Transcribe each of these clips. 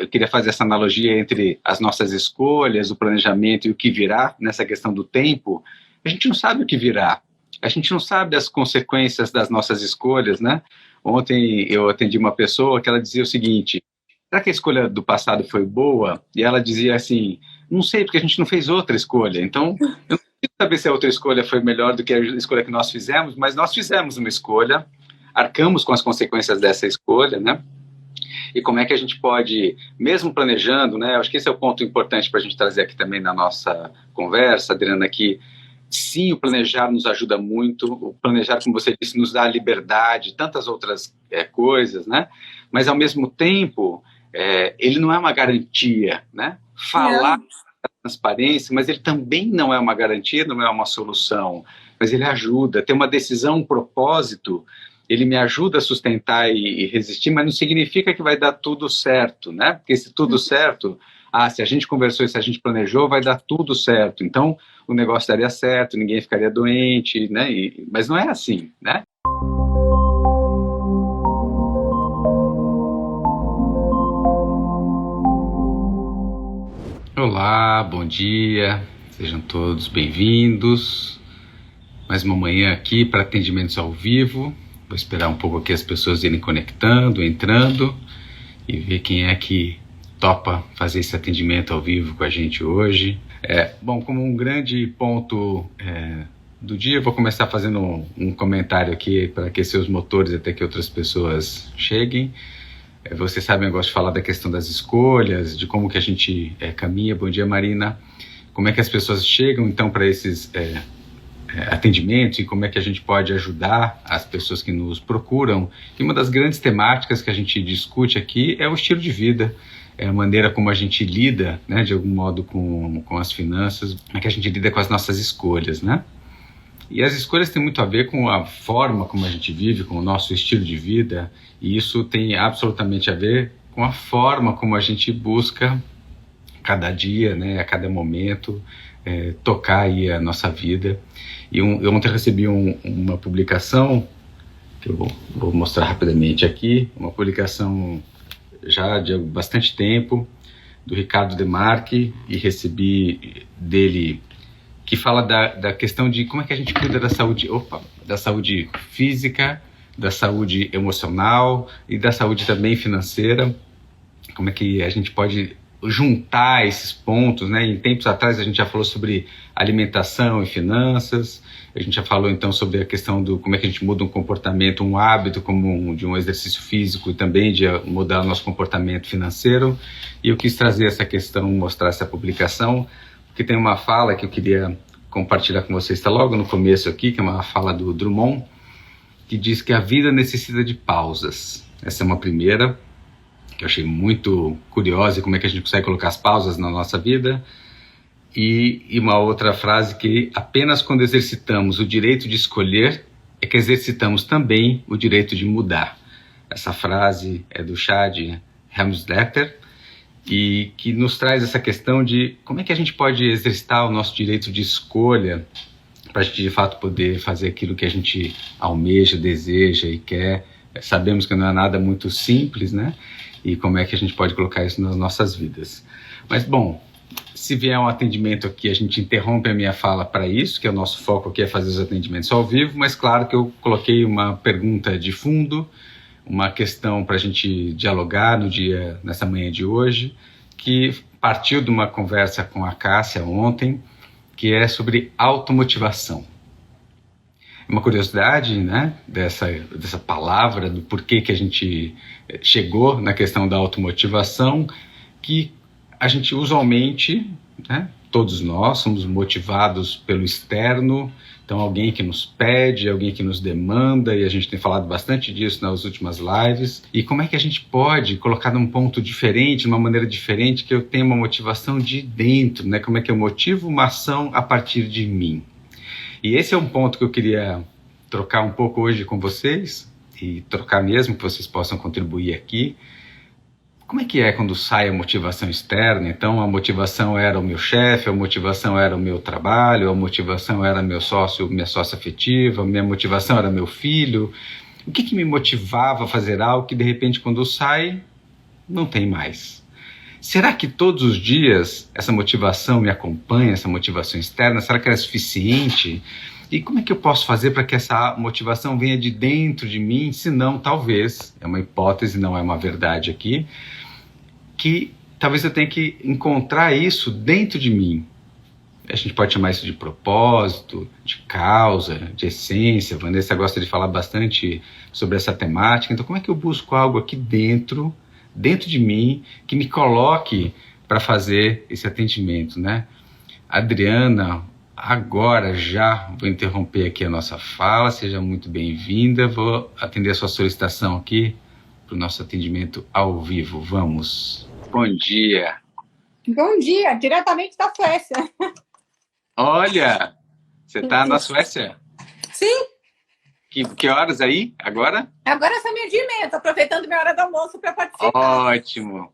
Eu queria fazer essa analogia entre as nossas escolhas, o planejamento e o que virá, nessa questão do tempo. A gente não sabe o que virá, a gente não sabe as consequências das nossas escolhas, né? Ontem eu atendi uma pessoa que ela dizia o seguinte: será que a escolha do passado foi boa? E ela dizia assim: não sei, porque a gente não fez outra escolha. Então, eu não sei saber se a outra escolha foi melhor do que a escolha que nós fizemos, mas nós fizemos uma escolha, arcamos com as consequências dessa escolha, né? E como é que a gente pode, mesmo planejando, né? Acho que esse é o ponto importante para a gente trazer aqui também na nossa conversa, Adriana, que sim, o planejar nos ajuda muito, o planejar, como você disse, nos dá liberdade, tantas outras coisas, né? Mas, ao mesmo tempo, ele não é uma garantia, né? Falar da transparência, mas ele também não é uma garantia, não é uma solução, mas ele ajuda, ter uma decisão, um propósito, ele me ajuda a sustentar e resistir, mas não significa que vai dar tudo certo, né? Porque se tudo certo, se a gente conversou e se a gente planejou, vai dar tudo certo. Então, o negócio daria certo, ninguém ficaria doente, né? Mas não é assim, né? Olá, bom dia, sejam todos bem-vindos. Mais uma manhã aqui para atendimentos ao vivo. Vou esperar um pouco aqui as pessoas irem conectando, entrando e ver quem é que topa fazer esse atendimento ao vivo com a gente hoje. Bom, como um grande ponto do dia, eu vou começar fazendo um comentário aqui para aquecer os motores até que outras pessoas cheguem. Vocês sabem, eu gosto de falar da questão das escolhas, de como que a gente caminha. Bom dia, Marina. Como é que as pessoas chegam, então, para esses atendimentos e como é que a gente pode ajudar as pessoas que nos procuram. E uma das grandes temáticas que a gente discute aqui é o estilo de vida, é a maneira como a gente lida, né, de algum modo com as finanças, é que a gente lida com as nossas escolhas, né? E as escolhas têm muito a ver com a forma como a gente vive, com o nosso estilo de vida, e isso tem absolutamente a ver com a forma como a gente busca cada dia, né, a cada momento, tocar aí a nossa vida. E eu ontem recebi uma publicação, que eu vou mostrar rapidamente aqui, uma publicação já de bastante tempo, do Ricardo Demarque, e recebi dele, que fala da questão de como é que a gente cuida da saúde física, da saúde emocional e da saúde também financeira, como é que a gente pode juntar esses pontos, né? Em tempos atrás a gente já falou sobre alimentação e finanças, a gente já falou então sobre a questão do como é que a gente muda um comportamento, um hábito como de um exercício físico e também de mudar o nosso comportamento financeiro, e eu quis trazer essa questão, mostrar essa publicação, porque tem uma fala que eu queria compartilhar com vocês, está logo no começo aqui, que é uma fala do Drummond, que diz que a vida necessita de pausas. Essa é uma primeira, que eu achei muito curiosa, como é que a gente consegue colocar as pausas na nossa vida. E uma outra frase que apenas quando exercitamos o direito de escolher é que exercitamos também o direito de mudar. Essa frase é do Chad Helmstetter e que nos traz essa questão de como é que a gente pode exercitar o nosso direito de escolha para a gente de fato poder fazer aquilo que a gente almeja, deseja e quer. Sabemos que não é nada muito simples, né? E como é que a gente pode colocar isso nas nossas vidas. Mas, bom, se vier um atendimento aqui, a gente interrompe a minha fala para isso, que é o nosso foco aqui, é fazer os atendimentos ao vivo, mas claro que eu coloquei uma pergunta de fundo, uma questão para a gente dialogar nessa manhã de hoje, que partiu de uma conversa com a Cássia ontem, que é sobre automotivação. Uma curiosidade, né, dessa palavra, do porquê que a gente chegou na questão da automotivação, que a gente usualmente, né, todos nós somos motivados pelo externo, então alguém que nos pede, alguém que nos demanda, e a gente tem falado bastante disso nas últimas lives, e como é que a gente pode colocar num ponto diferente, de uma maneira diferente, que eu tenha uma motivação de dentro, né, como é que eu motivo uma ação a partir de mim. E esse é um ponto que eu queria trocar um pouco hoje com vocês, e trocar mesmo, que vocês possam contribuir aqui. Como é que é quando sai a motivação externa? Então a motivação era o meu chefe, a motivação era o meu trabalho, a motivação era meu sócio, minha sócia afetiva, a minha motivação era meu filho. O que me motivava a fazer algo que de repente quando sai, não tem mais? será que todos os dias essa motivação me acompanha, essa motivação externa? Será que ela é suficiente? E como é que eu posso fazer para que essa motivação venha de dentro de mim? Se não, talvez, é uma hipótese, não é uma verdade aqui, que talvez eu tenha que encontrar isso dentro de mim. A gente pode chamar isso de propósito, de causa, de essência. A Vanessa gosta de falar bastante sobre essa temática. Então, como é que eu busco algo aqui dentro de mim, que me coloque para fazer esse atendimento, né? Adriana, agora já vou interromper aqui a nossa fala. Seja muito bem-vinda. Vou atender a sua solicitação aqui para o nosso atendimento ao vivo. Vamos. Bom dia. Bom dia, diretamente da Suécia. Olha, você está na Suécia? Sim. Que horas aí, agora? Agora são 12h30, estou aproveitando minha hora do almoço para participar. Ótimo.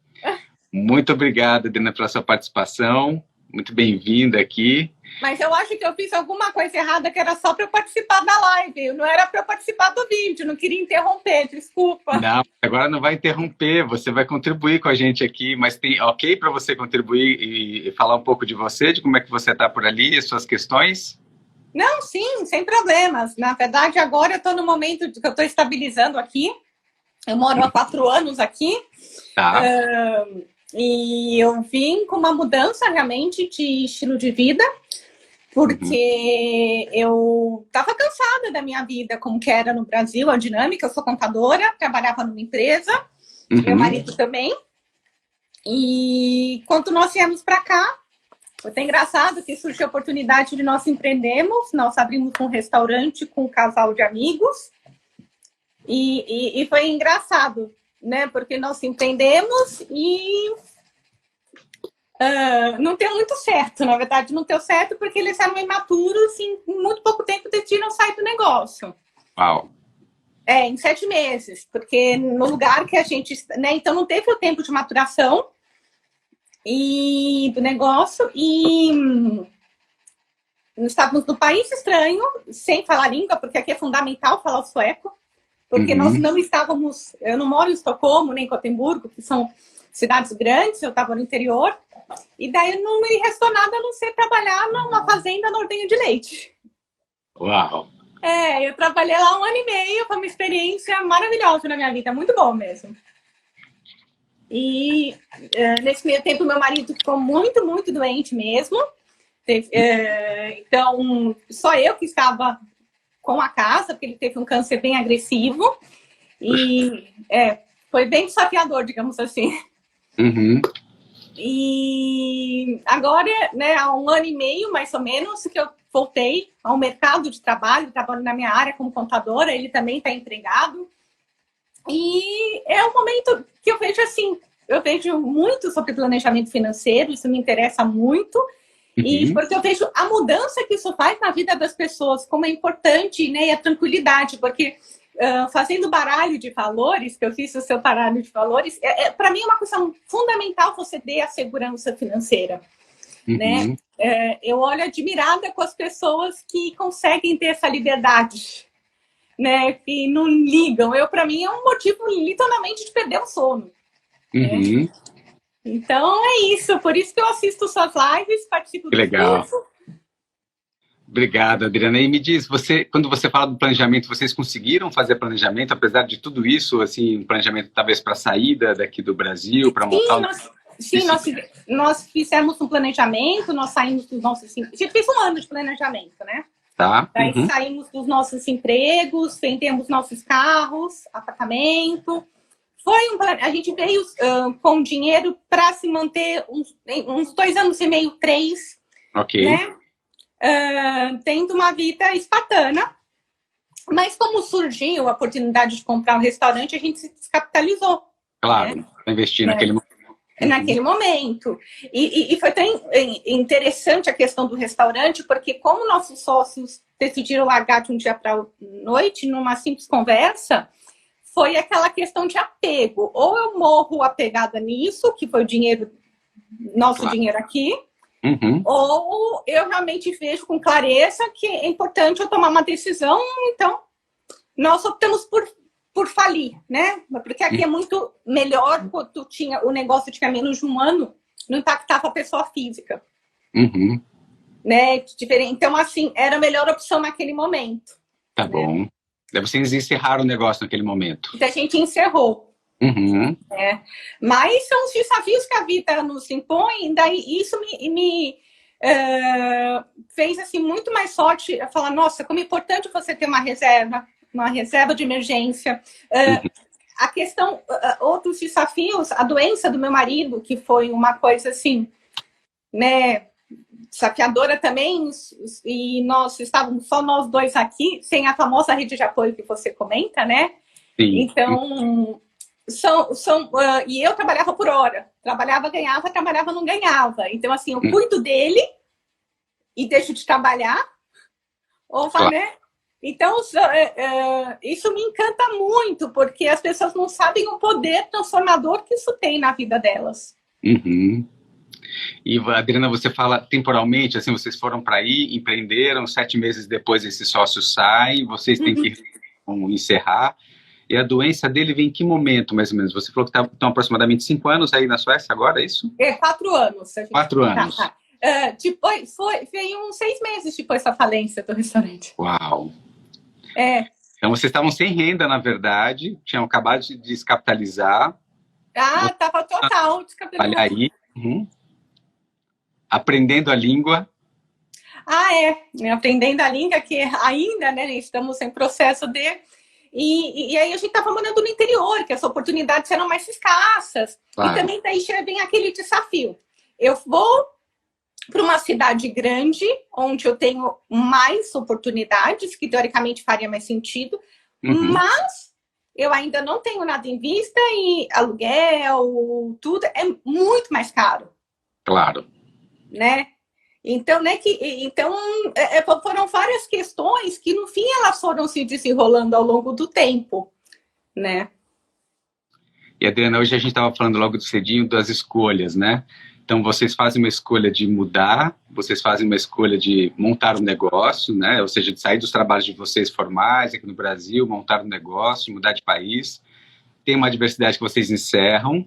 Muito obrigado, Adriana, pela sua participação. Muito bem-vinda aqui. Mas eu acho que eu fiz alguma coisa errada, que era só para eu participar da live. Não era para eu participar do vídeo, não queria interromper, desculpa. Não, agora não vai interromper, você vai contribuir com a gente aqui, mas tem ok para você contribuir e falar um pouco de você, de como é que você está por ali, as suas questões? Não, sim, sem problemas. Na verdade, agora eu estou no momento que eu estou estabilizando aqui. Eu moro há 4 anos aqui. Tá. E eu vim com uma mudança realmente de estilo de vida, porque eu estava cansada da minha vida, como que era no Brasil, a dinâmica. Eu sou contadora, trabalhava numa empresa, meu marido também. E quando nós viemos para cá, foi até engraçado que surgiu a oportunidade de nós empreendermos. Nós abrimos um restaurante com um casal de amigos. E foi engraçado, né? Porque nós empreendemos e não deu muito certo. Na verdade, não deu certo porque eles eram imaturos e em muito pouco tempo decidiram sair do negócio. Uau! Em 7 meses, porque no lugar que a gente... né, então não teve o tempo de maturação do negócio e estávamos no país estranho, sem falar língua, porque aqui é fundamental falar o sueco, porque nós não estávamos... Eu não moro em Estocolmo, nem em Gotemburgo, que são cidades grandes, eu estava no interior, e daí não me restou nada a não ser trabalhar numa fazenda no Ordenho de Leite. Uau! Eu trabalhei lá 1 ano e meio, foi uma experiência maravilhosa na minha vida, muito bom mesmo. E nesse meio tempo meu marido ficou muito, muito doente mesmo. Então, só eu que estava com a casa, porque ele teve um câncer bem agressivo. E foi bem desafiador, digamos assim. E agora, né, há 1 ano e meio, mais ou menos, que eu voltei ao mercado de trabalho na minha área como contadora, ele também está empregado. E é um momento que eu vejo assim, eu vejo muito sobre planejamento financeiro, isso me interessa muito, e porque eu vejo a mudança que isso faz na vida das pessoas, como é importante, né, e a tranquilidade, porque fazendo baralho de valores, que eu fiz o seu baralho de valores, para mim é uma questão fundamental você ter a segurança financeira. Né? Eu olho admirada com as pessoas que conseguem ter essa liberdade, né? Que não ligam. Para mim é um motivo literalmente de perder o sono. Né? Então é isso, por isso que eu assisto suas lives, participo do curso. Obrigado, Adriana. E me diz, quando você fala do planejamento, vocês conseguiram fazer planejamento, apesar de tudo isso, assim, um planejamento talvez para a saída daqui do Brasil, para montar... Sim, nós fizemos um planejamento, nós saímos dos nossos... A gente fez 1 ano de planejamento, né? Tá. Daí saímos dos nossos empregos, vendemos nossos carros, apartamento. A gente veio com dinheiro para se manter uns 2 anos e meio, 3. Ok. Né? Tendo uma vida espartana. Mas como surgiu a oportunidade de comprar um restaurante, a gente se descapitalizou. Claro, né? Para investir naquele momento. Naquele momento. E foi tão interessante a questão do restaurante, porque como nossos sócios decidiram largar de um dia para a noite, numa simples conversa, foi aquela questão de apego. Ou eu morro apegada nisso, que foi o dinheiro, nosso dinheiro aqui, ou eu realmente vejo com clareza que é importante eu tomar uma decisão. Então, nós optamos por por falir, né? Porque aqui é muito melhor, quando o negócio tinha menos de um ano, não impactava a pessoa física. Uhum. Né? Então, assim, era a melhor opção naquele momento. Tá bom. Daí vocês encerraram o negócio naquele momento. Então, a gente encerrou. Uhum. Mas são os desafios que a vida nos impõe, daí isso me fez assim, muito mais sorte a falar, nossa, como é importante você ter uma reserva de emergência. A questão, outros desafios, a doença do meu marido, que foi uma coisa assim, né, desafiadora também, e nós estávamos só nós dois aqui, sem a famosa rede de apoio que você comenta, né? Sim. Então, e eu trabalhava por hora. Trabalhava, ganhava, trabalhava, não ganhava. Então, assim, eu cuido dele e deixo de trabalhar. Claro. Né? Então, isso me encanta muito, porque as pessoas não sabem o poder transformador que isso tem na vida delas. Uhum. E, Adriana, você fala temporalmente, assim, vocês foram para aí, empreenderam, 7 meses depois esse sócio sai, vocês têm que encerrar. E a doença dele vem em que momento, mais ou menos? Você falou que estão aproximadamente 5 anos aí na Suécia agora, é isso? 4 anos. 4 anos. Depois, veio uns 6 meses depois da falência do restaurante. Uau! Então, vocês estavam sem renda, na verdade, tinham acabado de descapitalizar. Estava total descapitalizado. Olha aí. Aprendendo a língua. Aprendendo a língua, que ainda, né, estamos em processo de... E aí a gente estava morando no interior, que as oportunidades eram mais escassas. Claro. E também daí vem aquele desafio. Eu vou para uma cidade grande, onde eu tenho mais oportunidades, que teoricamente faria mais sentido, mas eu ainda não tenho nada em vista e aluguel, tudo é muito mais caro. Claro. Né? Então, foram várias questões que, no fim, elas foram se desenrolando ao longo do tempo, né? E, Adriana, hoje a gente estava falando logo do cedinho das escolhas, né? Então, vocês fazem uma escolha de mudar, vocês fazem uma escolha de montar um negócio, né? Ou seja, de sair dos trabalhos de vocês formais aqui no Brasil, montar um negócio, mudar de país. Tem uma diversidade que vocês encerram,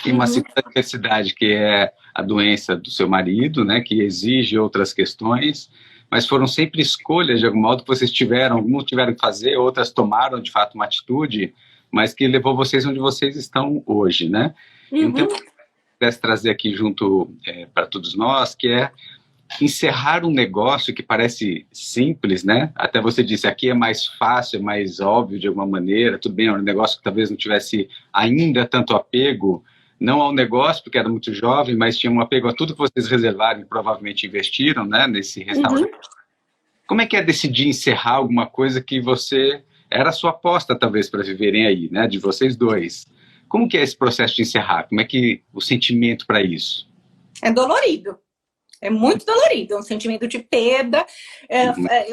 tem uma segunda diversidade que é a doença do seu marido, né, que exige outras questões, mas foram sempre escolhas, de algum modo, que vocês alguns tiveram que fazer, outras tomaram, de fato, uma atitude, mas que levou vocês onde vocês estão hoje, né? Então, eu quisesse trazer aqui junto para todos nós, que é encerrar um negócio que parece simples, né? Até você disse, aqui é mais fácil, é mais óbvio de alguma maneira, tudo bem, é um negócio que talvez não tivesse ainda tanto apego, não ao negócio, porque era muito jovem, mas tinha um apego a tudo que vocês reservaram e provavelmente investiram, né, nesse restaurante. Como é que é decidir encerrar alguma coisa que era a sua aposta, talvez, para viverem aí, né, de vocês dois? Como que é esse processo de encerrar? Como é que o sentimento para isso? É dolorido. É muito dolorido. É um sentimento de perda,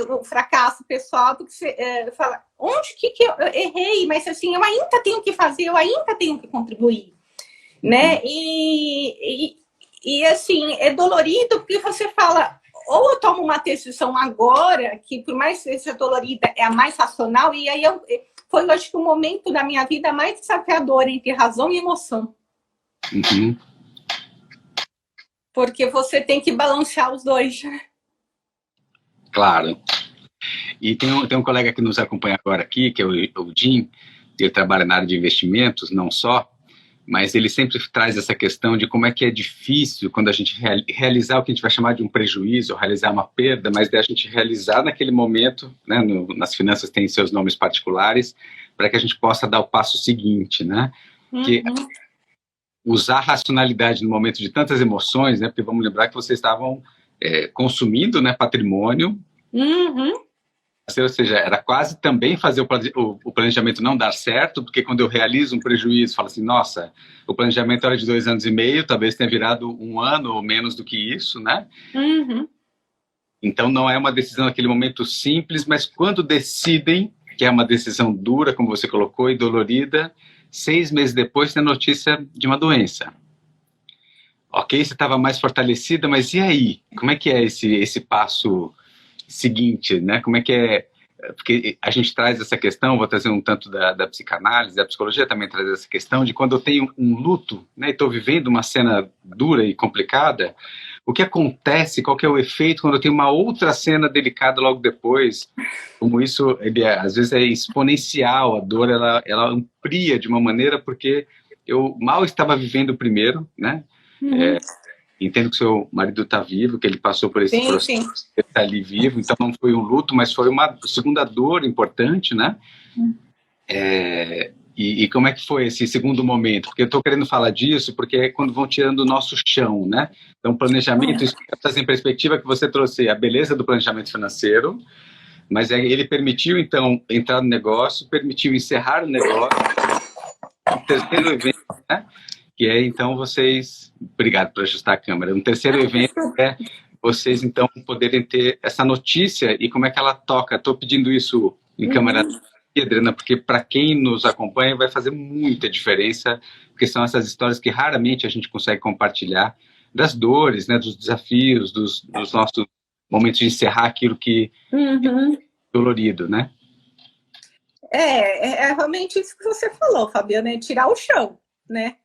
o fracasso pessoal, porque você fala, onde que eu errei? Mas, assim, eu ainda tenho que fazer, eu ainda tenho que contribuir. Né? E assim, é dolorido porque você fala, ou eu tomo uma decisão agora, que por mais que seja dolorida, é a mais racional, e aí foi, eu acho que o momento da minha vida mais desafiador entre razão e emoção. Porque você tem que balancear os dois. Claro. E tem um colega que nos acompanha agora aqui, que é o Jim, ele trabalha na área de investimentos, não só, mas ele sempre traz essa questão de como é que é difícil quando a gente realizar o que a gente vai chamar de um prejuízo, ou realizar uma perda, mas a gente realizar naquele momento, né, nas finanças tem seus nomes particulares, para que a gente possa dar o passo seguinte, né? Que usar a racionalidade no momento de tantas emoções, né? Porque vamos lembrar que vocês estavam consumindo, né, patrimônio, ou seja, era quase também fazer o planejamento não dar certo, porque quando eu realizo um prejuízo, falo assim, nossa, o planejamento era de 2 anos e meio, talvez tenha virado 1 ano ou menos do que isso, né? Então não é uma decisão naquele momento simples, mas quando decidem, que é uma decisão dura, como você colocou, e dolorida, 6 meses depois tem a notícia de uma doença. Ok, você estava mais fortalecida, mas e aí? Como é que é esse passo seguinte, né? Como é que é porque a gente traz essa questão, vou trazer um tanto da psicanálise, da psicologia também traz essa questão de quando eu tenho um luto, né, e estou vivendo uma cena dura e complicada, o que acontece, qual que é o efeito quando eu tenho uma outra cena delicada logo depois, como isso, às vezes é exponencial, a dor, ela amplia de uma maneira, porque eu mal estava vivendo o primeiro, né, entendo que seu marido está vivo, que ele passou por esse processo, ele está ali vivo, então não foi um luto, mas foi uma segunda dor importante, né? E como é que foi esse segundo momento? Porque eu estou querendo falar disso, porque é quando vão tirando o nosso chão, né? Então, planejamento, isso traz em perspectiva que você trouxe a beleza do planejamento financeiro, mas ele permitiu, então, entrar no negócio, permitiu encerrar o negócio, o terceiro evento, né? Que é, então, vocês... Obrigado por ajustar a câmera. Um terceiro evento é vocês, então, poderem ter essa notícia e como é que ela toca. Estou pedindo isso em câmera, Adriana, porque para quem nos acompanha vai fazer muita diferença, porque são essas histórias que raramente a gente consegue compartilhar, das dores, né, dos desafios, dos nossos momentos de encerrar aquilo que é dolorido, né? É realmente isso que você falou, Fabiana, é tirar o chão, né?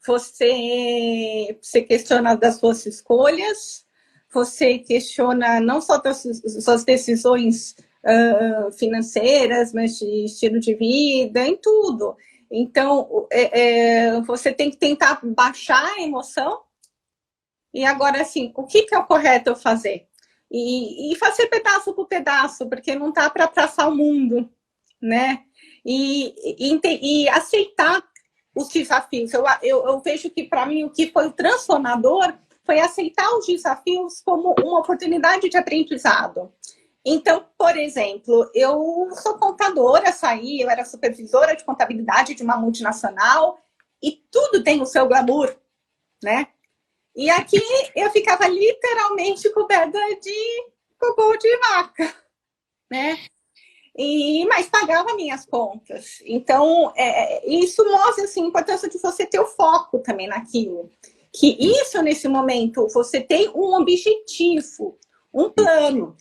Você questiona das suas escolhas, você questiona não só das suas decisões financeiras, mas de estilo de vida, em tudo. Então, você tem que tentar baixar a emoção e agora, assim, o que é o correto eu fazer? E fazer pedaço por pedaço, porque não dá para abraçar o mundo, né? E aceitar os desafios. Eu vejo que, para mim, o que foi o transformador foi aceitar os desafios como uma oportunidade de aprendizado. Então, por exemplo, eu sou contadora, eu era supervisora de contabilidade de uma multinacional e tudo tem o seu glamour, né? E aqui eu ficava literalmente coberta de cocô de vaca, né? Mas pagava minhas contas. Então, isso mostra assim, a importância de você ter o foco também naquilo. Que isso, nesse momento, você tem um objetivo, um plano.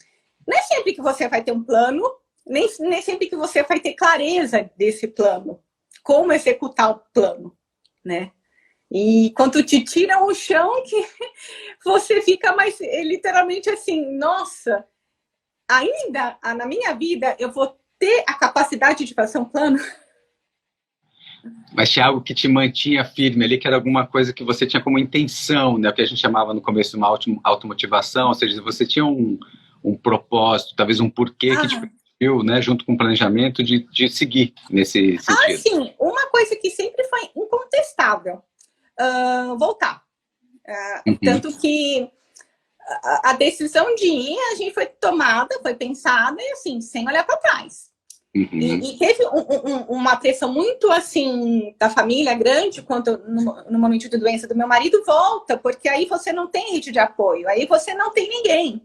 Não é sempre que você vai ter um plano, nem sempre que você vai ter clareza desse plano. Como executar o plano, né? E quando te tiram o chão, que você fica mais, literalmente assim, nossa... Ainda na minha vida eu vou ter a capacidade de fazer um plano? Mas tinha algo que te mantinha firme ali, que era alguma coisa que você tinha como intenção, né? O que a gente chamava no começo de uma automotivação, ou seja, você tinha um propósito, talvez um porquê que te permitiu, né, junto com o planejamento, de seguir nesse sentido. Sim, uma coisa que sempre foi incontestável, voltar. Tanto que a decisão de ir, a gente foi tomada, foi pensada, e assim, sem olhar para trás. E teve uma pressão muito, assim, da família grande, quando no momento de doença do meu marido, volta, porque aí você não tem rede de apoio, aí você não tem ninguém.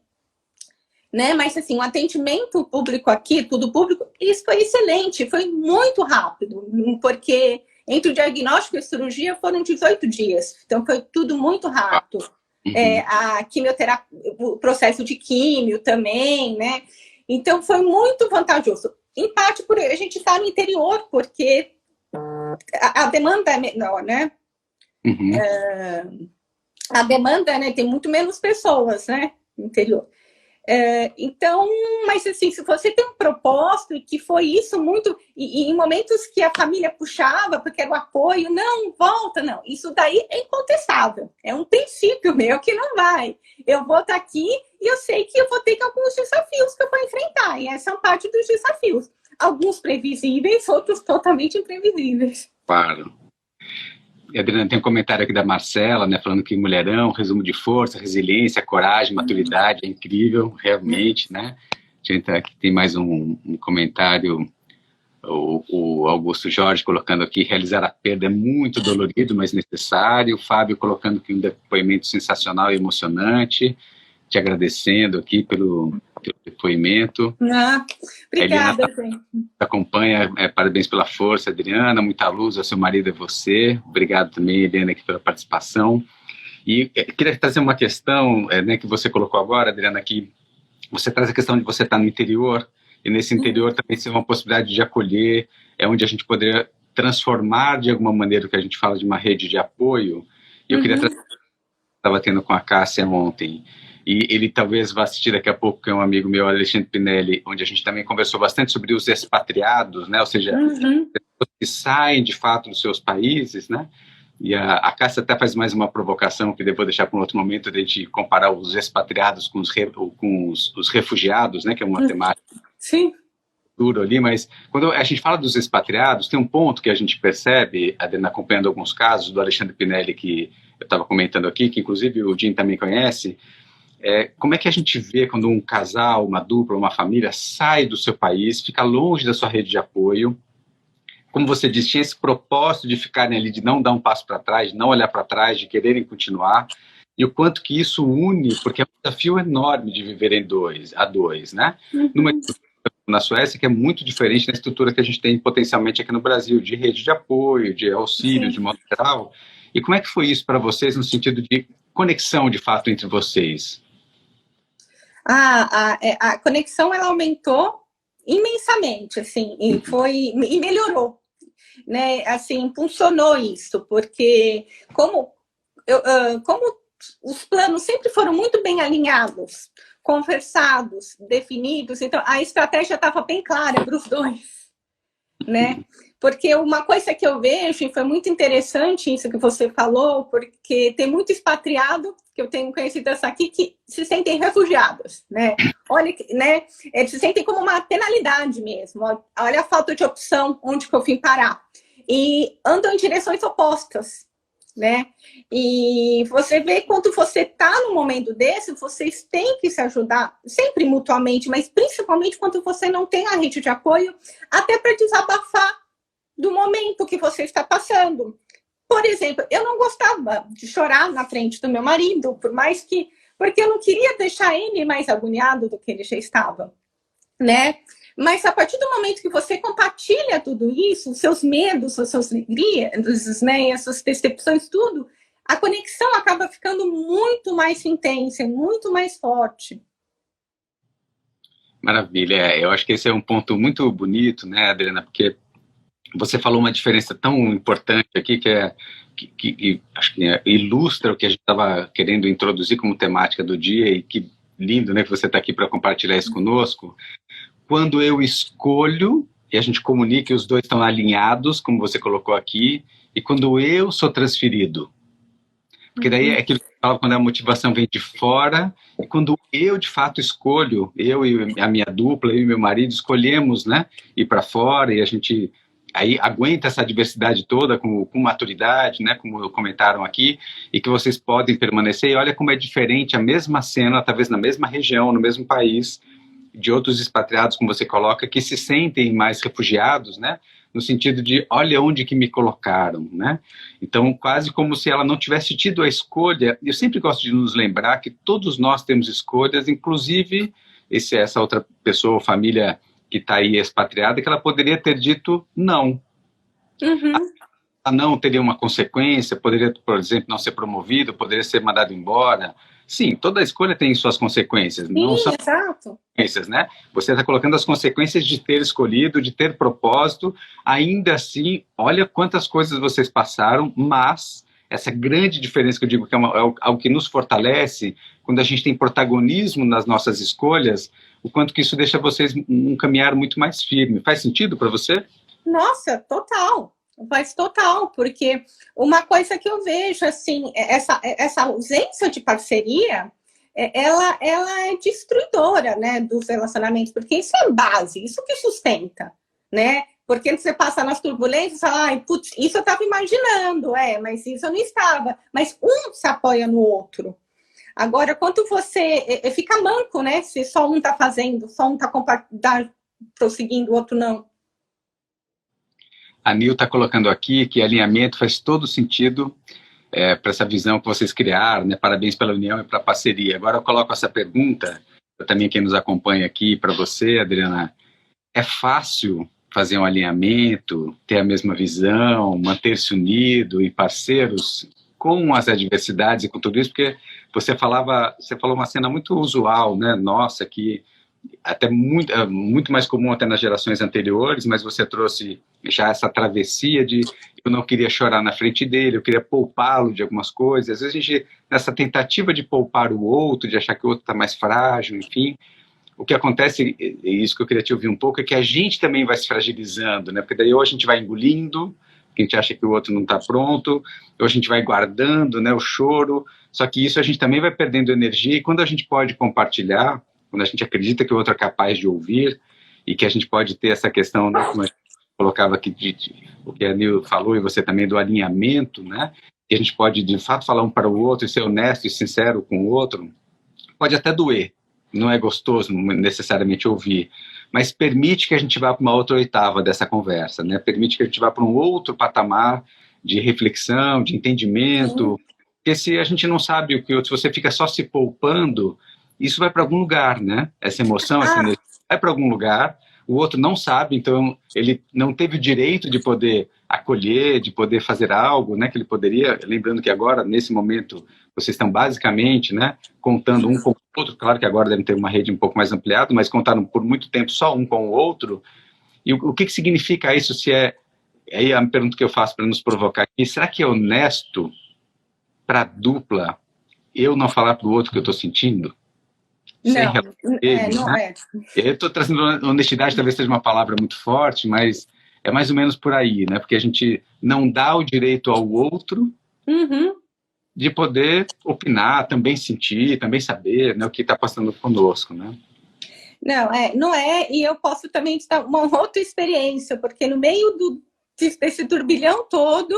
Né? Mas, assim, o atendimento público aqui, tudo público, isso foi excelente, foi muito rápido, porque entre o diagnóstico e a cirurgia foram 18 dias, então foi tudo muito rápido. A quimioterapia, o processo de químio também, né? Então foi muito vantajoso. Em parte por a gente estar no interior, porque a demanda é menor, né? A demanda, né? Tem muito menos pessoas, né? No interior. Então, mas assim, se você tem um propósito, e que foi isso muito, e em momentos que a família puxava, porque era o apoio, não, volta, não, isso daí é incontestável, é um princípio meu que não vai, eu vou estar aqui e eu sei que eu vou ter alguns desafios que eu vou enfrentar, e essa é parte dos desafios, alguns previsíveis, outros totalmente imprevisíveis. Claro. Adriana, tem um comentário aqui da Marcela, né, falando que mulherão, resumo de força, resiliência, coragem, maturidade, é incrível, realmente, né? Aqui tem mais um comentário, o Augusto Jorge colocando aqui, realizar a perda é muito dolorido, mas necessário. O Fábio colocando aqui um depoimento sensacional e emocionante, te agradecendo aqui pelo depoimento. Obrigada, gente. Acompanha, parabéns pela força, Adriana, muita luz ao seu marido e você. Obrigado também, Helena, aqui pela participação. E queria trazer uma questão, né, que você colocou agora, Adriana, que você traz a questão de você estar no interior e nesse interior também ser uma possibilidade de acolher, é onde a gente poderia transformar de alguma maneira o que a gente fala de uma rede de apoio. E eu queria trazer, estava tendo com a Cássia ontem, e ele talvez vá assistir daqui a pouco, que é um amigo meu, Alexandre Pinelli, onde a gente também conversou bastante sobre os expatriados, né? Ou seja, pessoas que saem de fato dos seus países, né? E a Cássia até faz mais uma provocação que depois vou deixar para um outro momento, de a gente comparar os expatriados com os refugiados, né? Que é uma temática Sim. dura ali, mas quando a gente fala dos expatriados, tem um ponto que a gente percebe, Adriana, acompanhando alguns casos do Alexandre Pinelli, que eu estava comentando aqui, que inclusive o Jim também conhece, como é que a gente vê quando um casal, uma dupla, uma família sai do seu país, fica longe da sua rede de apoio, como você disse, tinha esse propósito de ficarem ali, de não dar um passo para trás, de não olhar para trás, de quererem continuar, e o quanto que isso une, porque é um desafio enorme de viver a dois, né? Na Suécia, que é muito diferente da estrutura que a gente tem potencialmente aqui no Brasil, de rede de apoio, de auxílio, de modo geral. E como é que foi isso para vocês, no sentido de conexão, de fato, entre vocês? A conexão, ela aumentou imensamente, assim, e melhorou, né? Assim, impulsionou isso, porque como os planos sempre foram muito bem alinhados, conversados, definidos, então a estratégia estava bem clara para os dois, né? Porque uma coisa que eu vejo, e foi muito interessante isso que você falou, porque tem muito expatriado, que eu tenho conhecido essa aqui, que se sentem refugiados, né? Olha, né? Eles se sentem como uma penalidade mesmo. Olha a falta de opção, onde que eu vim parar. E andam em direções opostas, né? E você vê quando você está num momento desse, vocês têm que se ajudar, sempre mutuamente, mas principalmente quando você não tem a rede de apoio, até para desabafar do momento que você está passando. Por exemplo, eu não gostava de chorar na frente do meu marido, porque eu não queria deixar ele mais agoniado do que ele já estava, né? Mas a partir do momento que você compartilha tudo isso, os seus medos, as suas alegrias, né, as suas decepções, tudo, a conexão acaba ficando muito mais intensa, muito mais forte. Maravilha, eu acho que esse é um ponto muito bonito, né, Adriana, porque você falou uma diferença tão importante aqui, que acho que ilustra o que a gente estava querendo introduzir como temática do dia, e que lindo, né, que você está aqui para compartilhar isso conosco. Quando eu escolho, e a gente comunica e os dois estão alinhados, como você colocou aqui, e quando eu sou transferido. Porque daí é aquilo que eu falo, quando a motivação vem de fora, e quando eu, de fato, escolho, eu e a minha dupla, eu e meu marido, escolhemos, né, ir para fora, e a gente aí aguenta essa diversidade toda com maturidade, né, como comentaram aqui, e que vocês podem permanecer, e olha como é diferente a mesma cena, talvez na mesma região, no mesmo país, de outros expatriados, como você coloca, que se sentem mais refugiados, né? No sentido de, olha onde que me colocaram, né? Então, quase como se ela não tivesse tido a escolha. Eu sempre gosto de nos lembrar que todos nós temos escolhas, inclusive essa outra pessoa, família que está aí expatriada, que ela poderia ter dito não. A não teria uma consequência, poderia, por exemplo, não ser promovido, poderia ser mandado embora. Sim, toda escolha tem suas consequências. Sim, não são exato. Consequências, né? Você está colocando as consequências de ter escolhido, de ter propósito. Ainda assim, olha quantas coisas vocês passaram, mas essa grande diferença que eu digo que é algo que nos fortalece, quando a gente tem protagonismo nas nossas escolhas, o quanto que isso deixa vocês um caminhar muito mais firme. Faz sentido para você? Nossa, total. Faz total, porque uma coisa que eu vejo, assim, essa ausência de parceria, ela é destruidora, né, dos relacionamentos, porque isso é base, isso que sustenta, né? Porque você passa nas turbulências e fala, ai, putz, isso eu estava imaginando, mas isso eu não estava. Mas um se apoia no outro. Agora, quando você fica manco, né? Se só um está fazendo, só um está prosseguindo, o outro não. A Nil está colocando aqui que alinhamento faz todo sentido para essa visão que vocês criaram, né? Parabéns pela união e pela parceria. Agora eu coloco essa pergunta, também quem nos acompanha aqui, para você, Adriana. É fácil fazer um alinhamento, ter a mesma visão, manter-se unido e parceiros com as adversidades e com tudo isso? Porque você falou uma cena muito usual, né? Nossa, que até muito mais comum até nas gerações anteriores, mas você trouxe já essa travessia de eu não queria chorar na frente dele, eu queria poupá-lo de algumas coisas. Às vezes a gente, nessa tentativa de poupar o outro, de achar que o outro está mais frágil, enfim, o que acontece, e isso que eu queria te ouvir um pouco, é que a gente também vai se fragilizando, né? Porque daí ou a gente vai engolindo, que a gente acha que o outro não está pronto, ou a gente vai guardando, né, o choro, só que isso a gente também vai perdendo energia, e quando a gente pode compartilhar, quando a gente acredita que o outro é capaz de ouvir, e que a gente pode ter essa questão, né, como a gente colocava aqui, o que a Nil falou, e você também, do alinhamento, né, que a gente pode, de fato, falar um para o outro, e ser honesto e sincero com o outro, pode até doer, não é gostoso necessariamente ouvir, mas permite que a gente vá para uma outra oitava dessa conversa, né? Permite que a gente vá para um outro patamar de reflexão, de entendimento, porque se a gente não sabe o que outro, se você fica só se poupando, isso vai para algum lugar, né? Essa emoção, essa energia vai para algum lugar, o outro não sabe, então ele não teve o direito de poder acolher, de poder fazer algo, né, que ele poderia, lembrando que agora, nesse momento, vocês estão basicamente, né, contando um com o outro, claro que agora devem ter uma rede um pouco mais ampliada, mas contaram por muito tempo só um com o outro, e o que significa isso, se é, aí a pergunta que eu faço para nos provocar aqui, será que é honesto para a dupla eu não falar para o outro o que eu estou sentindo? Não é. Eu estou trazendo honestidade, talvez seja uma palavra muito forte, mas é mais ou menos por aí, né? Porque a gente não dá o direito ao outro de poder opinar, também sentir, também saber, né, o que está passando conosco, né? Não é, e eu posso também te dar uma outra experiência, porque no meio desse turbilhão todo,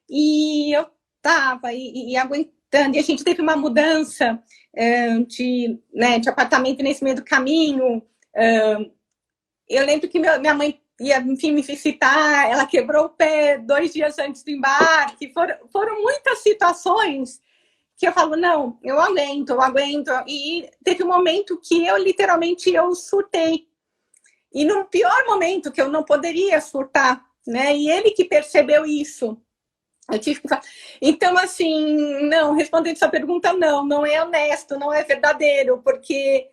e eu estava e aguentando, e a gente teve uma mudança de apartamento nesse meio do caminho. Eu lembro que minha mãe ia, enfim, me visitar, ela quebrou o pé 2 dias antes do embarque, foram muitas situações que eu falo, não, eu aguento, e teve um momento que eu literalmente surtei, e no pior momento que eu não poderia surtar, né, e ele que percebeu isso, eu tive que falar. Então, assim, não, respondendo sua pergunta, não é honesto, não é verdadeiro, porque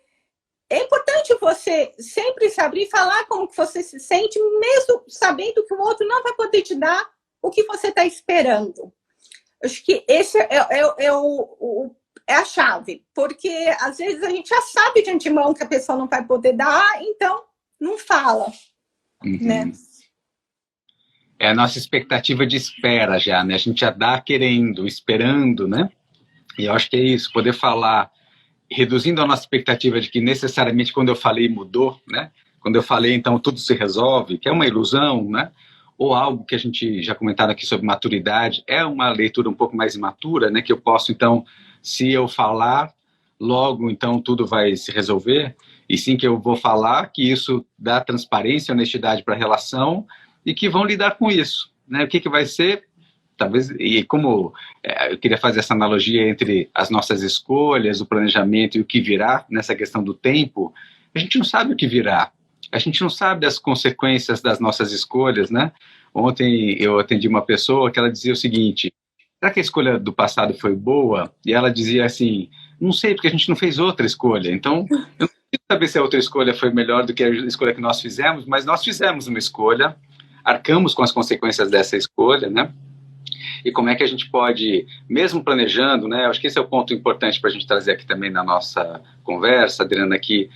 é importante você sempre se abrir e falar como que você se sente, mesmo sabendo que o outro não vai poder te dar o que você está esperando. Acho que esse é a chave, porque às vezes a gente já sabe de antemão que a pessoa não vai poder dar, então não fala, né? É a nossa expectativa de espera já, né? A gente já dá querendo, esperando, né? E eu acho que é isso, poder falar, reduzindo a nossa expectativa de que necessariamente quando eu falei mudou, né? Quando eu falei, então tudo se resolve, que é uma ilusão, né? Ou algo que a gente já comentaram aqui sobre maturidade, é uma leitura um pouco mais imatura, né? Que eu posso, então, se eu falar, logo, então, tudo vai se resolver, e sim que eu vou falar, que isso dá transparência e honestidade para a relação, e que vão lidar com isso, né? O que vai ser, talvez, e como eu queria fazer essa analogia entre as nossas escolhas, o planejamento e o que virá, nessa questão do tempo, a gente não sabe o que virá, a gente não sabe as consequências das nossas escolhas, né? Ontem eu atendi uma pessoa que ela dizia o seguinte, será que a escolha do passado foi boa? E ela dizia assim, não sei, porque a gente não fez outra escolha, então eu não preciso saber se a outra escolha foi melhor do que a escolha que nós fizemos, mas nós fizemos uma escolha, arcamos com as consequências dessa escolha, né? E como é que a gente pode, mesmo planejando, né? Acho que esse é o ponto importante para a gente trazer aqui também na nossa conversa, Adriana, que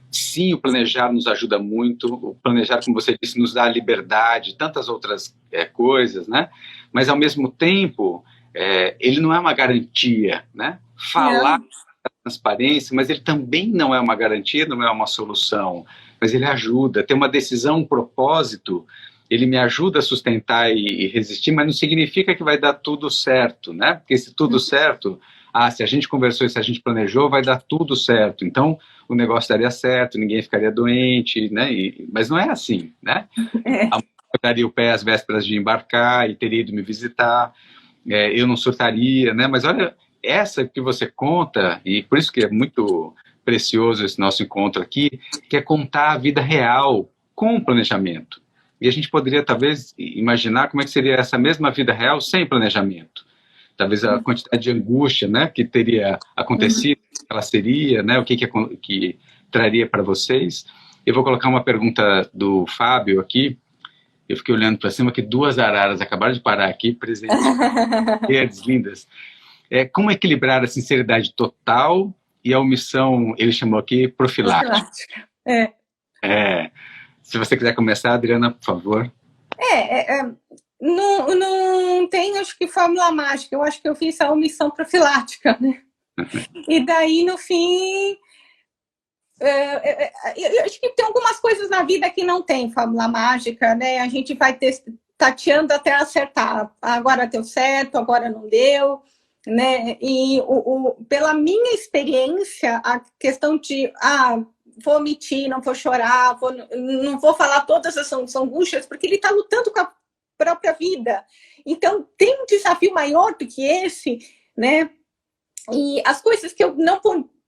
sim, o planejar nos ajuda muito, o planejar, como você disse, nos dá liberdade, tantas outras coisas, né? Mas, ao mesmo tempo, ele não é uma garantia, né? Falar da transparência, mas ele também não é uma garantia, não é uma solução, mas ele ajuda, ter uma decisão, um propósito, ele me ajuda a sustentar e resistir, mas não significa que vai dar tudo certo, né? Porque se tudo certo, se a gente conversou e se a gente planejou, vai dar tudo certo. Então, o negócio daria certo, ninguém ficaria doente, né? Mas não é assim, né? A mãe daria o pé às vésperas de embarcar e teria ido me visitar, eu não surtaria, né? Mas olha, essa que você conta, e por isso que é muito precioso esse nosso encontro aqui, que é contar a vida real com o planejamento. E a gente poderia, talvez, imaginar como é que seria essa mesma vida real sem planejamento. Talvez a quantidade de angústia, né, que teria acontecido, que ela seria, né, o que traria para vocês. Eu vou colocar uma pergunta do Fábio aqui. Eu fiquei olhando para cima que 2 araras acabaram de parar aqui, presentes, verdes, lindas. Como equilibrar a sinceridade total e a omissão, ele chamou aqui, profilática. Se você quiser começar, Adriana, por favor. Não tem, acho que, fórmula mágica. Eu acho que eu fiz a omissão profilática, né? E daí, no fim... eu acho que tem algumas coisas na vida que não tem fórmula mágica, né? A gente vai tateando até acertar. Agora deu certo, agora não deu, né? E pela minha experiência, a questão de vou omitir, não vou chorar, não vou falar todas as angústias, porque ele está lutando com a própria vida. Então, tem um desafio maior do que esse, né? E as coisas que eu não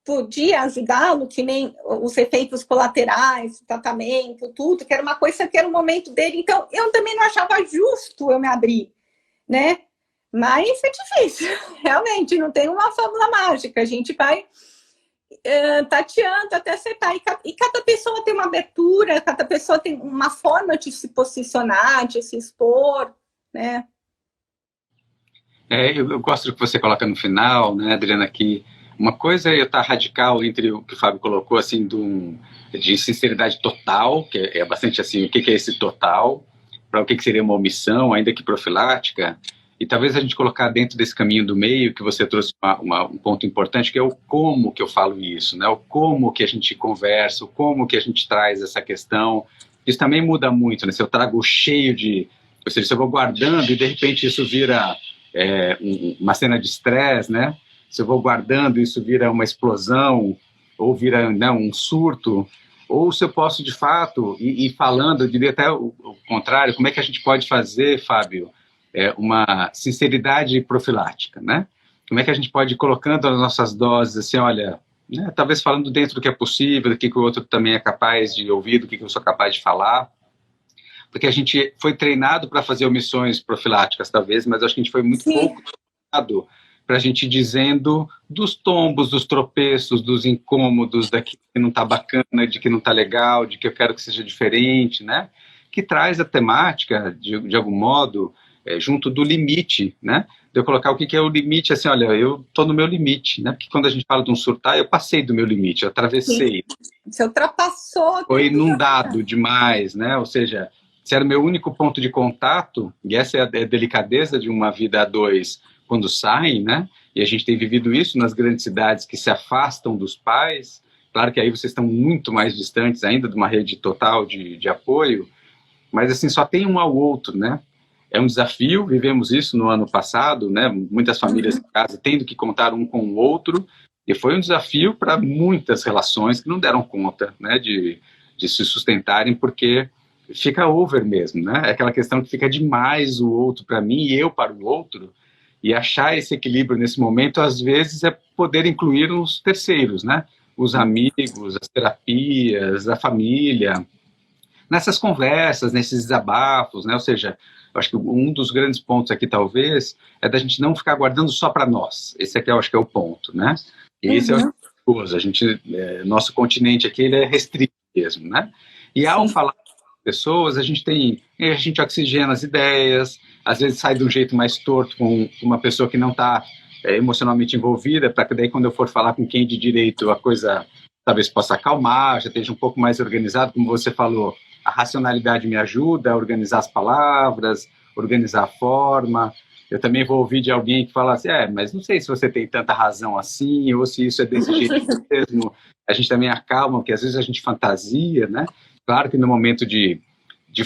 podia ajudá-lo, que nem os efeitos colaterais, o tratamento, tudo, que era uma coisa que era o momento dele. Então, eu também não achava justo eu me abrir, né? Mas é difícil, realmente, não tem uma fórmula mágica. A gente vai tateando até acertar. E cada pessoa tem uma abertura, cada pessoa tem uma forma de se posicionar, de se expor, né? Eu gosto do que você coloca no final, né, Adriana, que uma coisa é eu estar radical entre o que o Fábio colocou, assim, de sinceridade total, que é bastante assim, o que é esse total, para o que seria uma omissão, ainda que profilática, e talvez a gente colocar dentro desse caminho do meio, que você trouxe um ponto importante, que é o como que eu falo isso, né? O como que a gente conversa, o como que a gente traz essa questão. Isso também muda muito, né? Se eu trago cheio de... Ou seja, se eu vou guardando e de repente isso vira uma cena de estresse, né? Se eu vou guardando isso vira uma explosão, ou vira, né, um surto, ou se eu posso de fato, e falando, eu diria até o contrário, como é que a gente pode fazer, Fábio, uma sinceridade profilática, né? Como é que a gente pode ir colocando as nossas doses, assim, olha, né, talvez falando dentro do que é possível, do que o outro também é capaz de ouvir, do que eu sou capaz de falar, porque a gente foi treinado para fazer omissões profiláticas, talvez, mas acho que a gente foi muito pouco treinado para a gente ir dizendo dos tombos, dos tropeços, dos incômodos, daquilo que não está bacana, de que não está legal, de que eu quero que seja diferente, né? Que traz a temática, de algum modo, junto do limite, né? De eu colocar o que é o limite, assim, olha, eu estou no meu limite, né? Porque quando a gente fala de um surtar, eu passei do meu limite, eu atravessei. Você ultrapassou. Foi inundado demais, né? Ou seja, se era o meu único ponto de contato, e essa é a delicadeza de uma vida a dois, quando saem, né? E a gente tem vivido isso nas grandes cidades que se afastam dos pais. Claro que aí vocês estão muito mais distantes ainda de uma rede total de apoio, mas assim, só tem um ao outro, né? É um desafio, vivemos isso no ano passado, né? Muitas famílias em casa tendo que contar um com o outro, e foi um desafio para muitas relações que não deram conta, né? De se sustentarem, porque fica over mesmo, né? É aquela questão que fica demais o outro para mim e eu para o outro, e achar esse equilíbrio nesse momento, às vezes, é poder incluir os terceiros, né? Os amigos, as terapias, a família, nessas conversas, nesses desabafos, né? Ou seja, eu acho que um dos grandes pontos aqui, talvez, é da gente não ficar guardando só para nós. Esse aqui eu acho que é o ponto, né? E esse é o coisa. A gente, nosso continente aqui, ele é restrito mesmo, né? E ao falar com pessoas, a gente oxigena as ideias, às vezes sai de um jeito mais torto com uma pessoa que não está emocionalmente envolvida, para que daí quando eu for falar com quem de direito a coisa talvez possa acalmar, já esteja um pouco mais organizado, como você falou, a racionalidade me ajuda a organizar as palavras, organizar a forma. Eu também vou ouvir de alguém que fala assim, mas não sei se você tem tanta razão assim, ou se isso é desse jeito mesmo. A gente também acalma, porque às vezes a gente fantasia, né? Claro que no momento de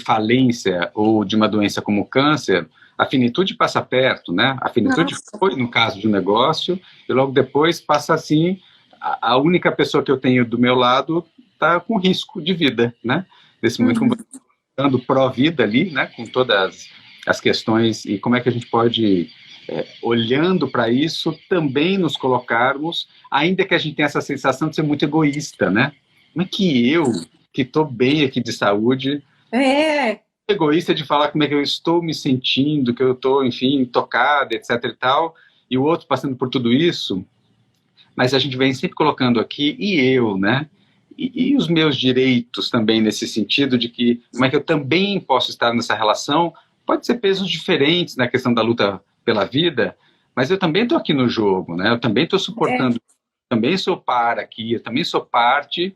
falência ou de uma doença como o câncer, a finitude passa perto, né? A finitude foi no caso de um negócio, e logo depois passa assim, a única pessoa que eu tenho do meu lado está com risco de vida, né? Nesse momento, dando pró-vida ali, né? Com todas as questões, e como é que a gente pode, olhando para isso, também nos colocarmos, ainda que a gente tenha essa sensação de ser muito egoísta, né? Como é que eu, que estou bem aqui de saúde, egoísta de falar como é que eu estou me sentindo, que eu estou, enfim, tocada, etc e tal, e o outro passando por tudo isso, mas a gente vem sempre colocando aqui, e eu, né? e os meus direitos também nesse sentido de que como é que eu também posso estar nessa relação, pode ser pesos diferentes na questão da luta pela vida, mas eu também estou aqui no jogo, né? Eu também estou suportando, também sou par aqui, eu também sou parte,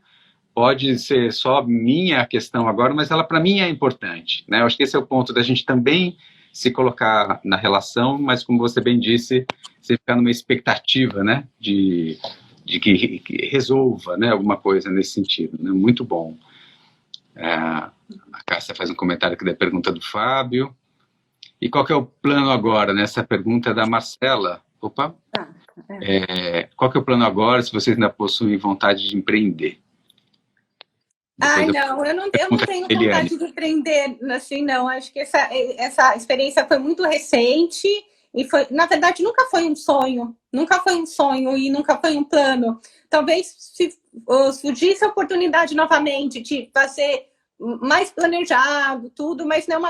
pode ser só minha questão agora, mas ela para mim é importante, né? Eu acho que esse é o ponto da gente também se colocar na relação, mas como você bem disse, você ficar numa expectativa, né, de que resolva, né, alguma coisa nesse sentido, né? Muito bom. A Cássia faz um comentário aqui da pergunta do Fábio. E qual que é o plano agora, né? Essa pergunta é da Marcela. Opa! Qual que é o plano agora, se vocês ainda possuem vontade de empreender? Eu não tenho vontade de empreender, assim, não. Acho que essa experiência foi muito recente e foi, na verdade, nunca foi um sonho e nunca foi um plano. Talvez se surgisse a oportunidade novamente de fazer mais planejado, tudo, mas não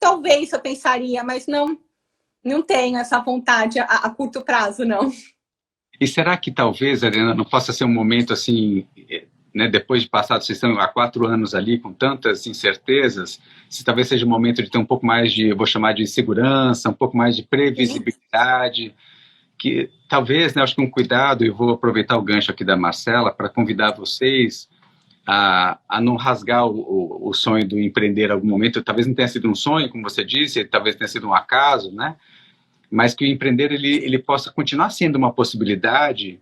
talvez eu pensaria, mas não tenho essa vontade a curto prazo, não. E será que talvez, Adriana, não possa ser um momento assim, né, depois de passar, vocês estão há 4 anos ali com tantas incertezas, se talvez seja o momento de ter um pouco mais de, eu vou chamar de segurança, um pouco mais de previsibilidade, que talvez, né, acho que um cuidado, e vou aproveitar o gancho aqui da Marcela para convidar vocês a não rasgar o sonho do empreender em algum momento. Talvez não tenha sido um sonho, como você disse, talvez tenha sido um acaso, né? Mas que o empreender ele possa continuar sendo uma possibilidade,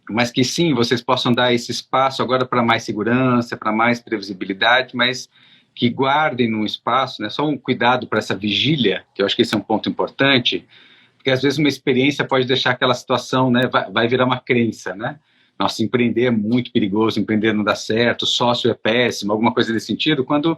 mas que sim, vocês possam dar esse espaço agora para mais segurança, para mais previsibilidade, mas que guardem num espaço, né? Só um cuidado para essa vigília, que eu acho que esse é um ponto importante, porque às vezes uma experiência pode deixar aquela situação, né? Vai virar uma crença, né? Nossa, empreender é muito perigoso, empreender não dá certo, sócio é péssimo, alguma coisa nesse sentido, quando,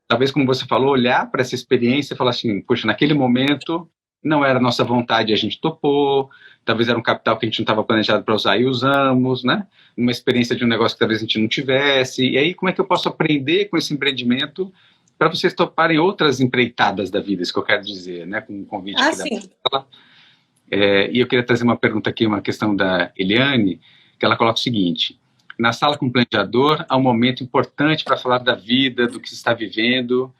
talvez, como você falou, olhar para essa experiência e falar assim, puxa, naquele momento não era nossa vontade, a gente topou, talvez era um capital que a gente não estava planejado para usar e usamos, né? Uma experiência de um negócio que talvez a gente não tivesse, e aí como é que eu posso aprender com esse empreendimento para vocês toparem outras empreitadas da vida, isso que eu quero dizer, né? Com um convite aqui da Marcela. E eu queria trazer uma pergunta aqui, uma questão da Eliane, que ela coloca o seguinte: na sala com o planejador há um momento importante para falar da vida, do que se está vivendo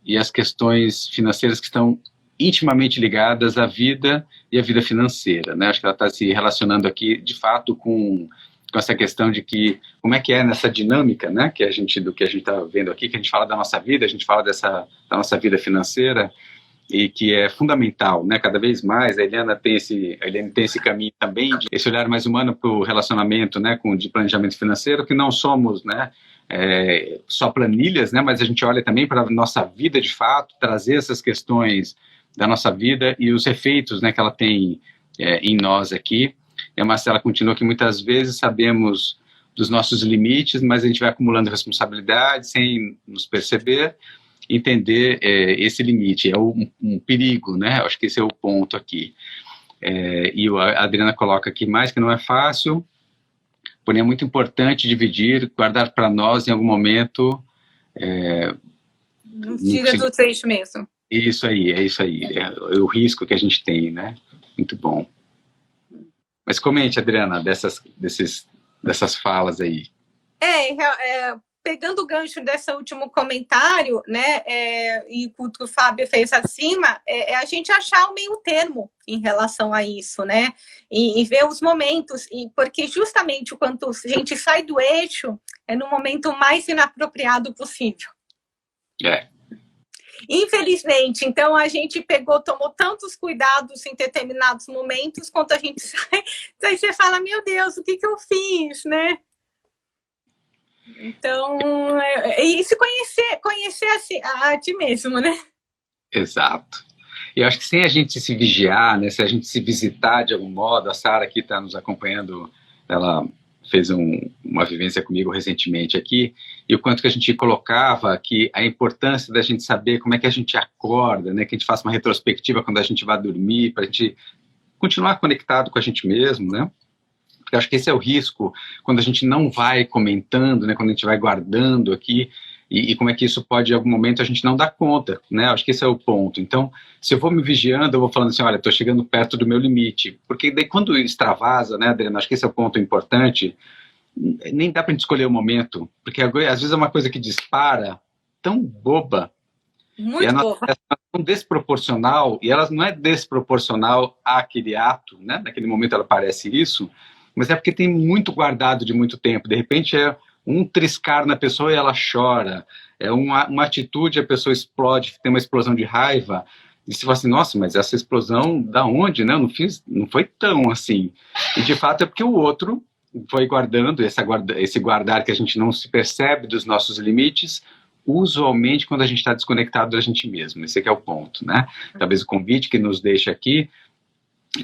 e as questões financeiras que estão intimamente ligadas à vida e à vida financeira, né? Acho que ela está se relacionando aqui, de fato, com essa questão de que, como é que é nessa dinâmica, né, do que a gente está vendo aqui, que a gente fala da nossa vida, a gente fala da nossa vida financeira, e que é fundamental, né? Cada vez mais a Eliane tem esse caminho também, esse olhar mais humano para o relacionamento, né, de planejamento financeiro, que não somos, né, só planilhas, né, mas a gente olha também para a nossa vida de fato, trazer essas questões da nossa vida e os efeitos, né, que ela tem em nós aqui. E a Marcela continua que muitas vezes sabemos dos nossos limites, mas a gente vai acumulando responsabilidade sem nos perceber. Entender esse limite, é um perigo, né? Acho que esse é o ponto aqui. E a Adriana coloca aqui mais que não é fácil, porém é muito importante dividir, guardar para nós em algum momento. Não tira do trecho mesmo. Isso aí, é isso aí. É o risco que a gente tem, né? Muito bom. Mas comente, Adriana, dessas falas aí. Pegando o gancho desse último comentário, né, e o que o Fábio fez acima, a gente achar o meio termo em relação a isso, né, e ver os momentos, porque justamente quando a gente sai do eixo, é no momento mais inapropriado possível. Infelizmente, então a gente tomou tantos cuidados em determinados momentos, quando a gente sai, aí você fala, meu Deus, o que eu fiz, né? Então, e se conhecer a ti mesmo, né? Exato. E eu acho que sem a gente se vigiar, né, se a gente se visitar de algum modo, a Sara aqui está nos acompanhando, ela fez uma vivência comigo recentemente aqui, e o quanto que a gente colocava aqui a importância da gente saber como é que a gente acorda, né, que a gente faça uma retrospectiva quando a gente vai dormir, para a gente continuar conectado com a gente mesmo, né? Eu acho que esse é o risco quando a gente não vai comentando, né, quando a gente vai guardando aqui, e como é que isso pode, em algum momento, a gente não dar conta, né? Acho que esse é o ponto. Então, se eu vou me vigiando, eu vou falando assim, olha, estou chegando perto do meu limite. Porque daí quando extravasa, né, Adriana, acho que esse é o ponto importante, nem dá para a gente escolher o momento, porque às vezes é uma coisa que dispara tão boba, e a Muito nossa boa. reação é tão desproporcional, e ela não é desproporcional àquele ato, né? Naquele momento ela parece isso, mas é porque tem muito guardado de muito tempo. De repente é um triscar na pessoa e ela chora, é uma atitude, a pessoa explode, tem uma explosão de raiva, e você fala assim, nossa, mas essa explosão da onde, né? Eu não fiz, não foi tão assim. E de fato é porque o outro foi guardando, esse guardar que a gente não se percebe dos nossos limites, usualmente quando a gente está desconectado da gente mesmo. Esse aqui é o ponto, né? Talvez o convite que nos deixa aqui,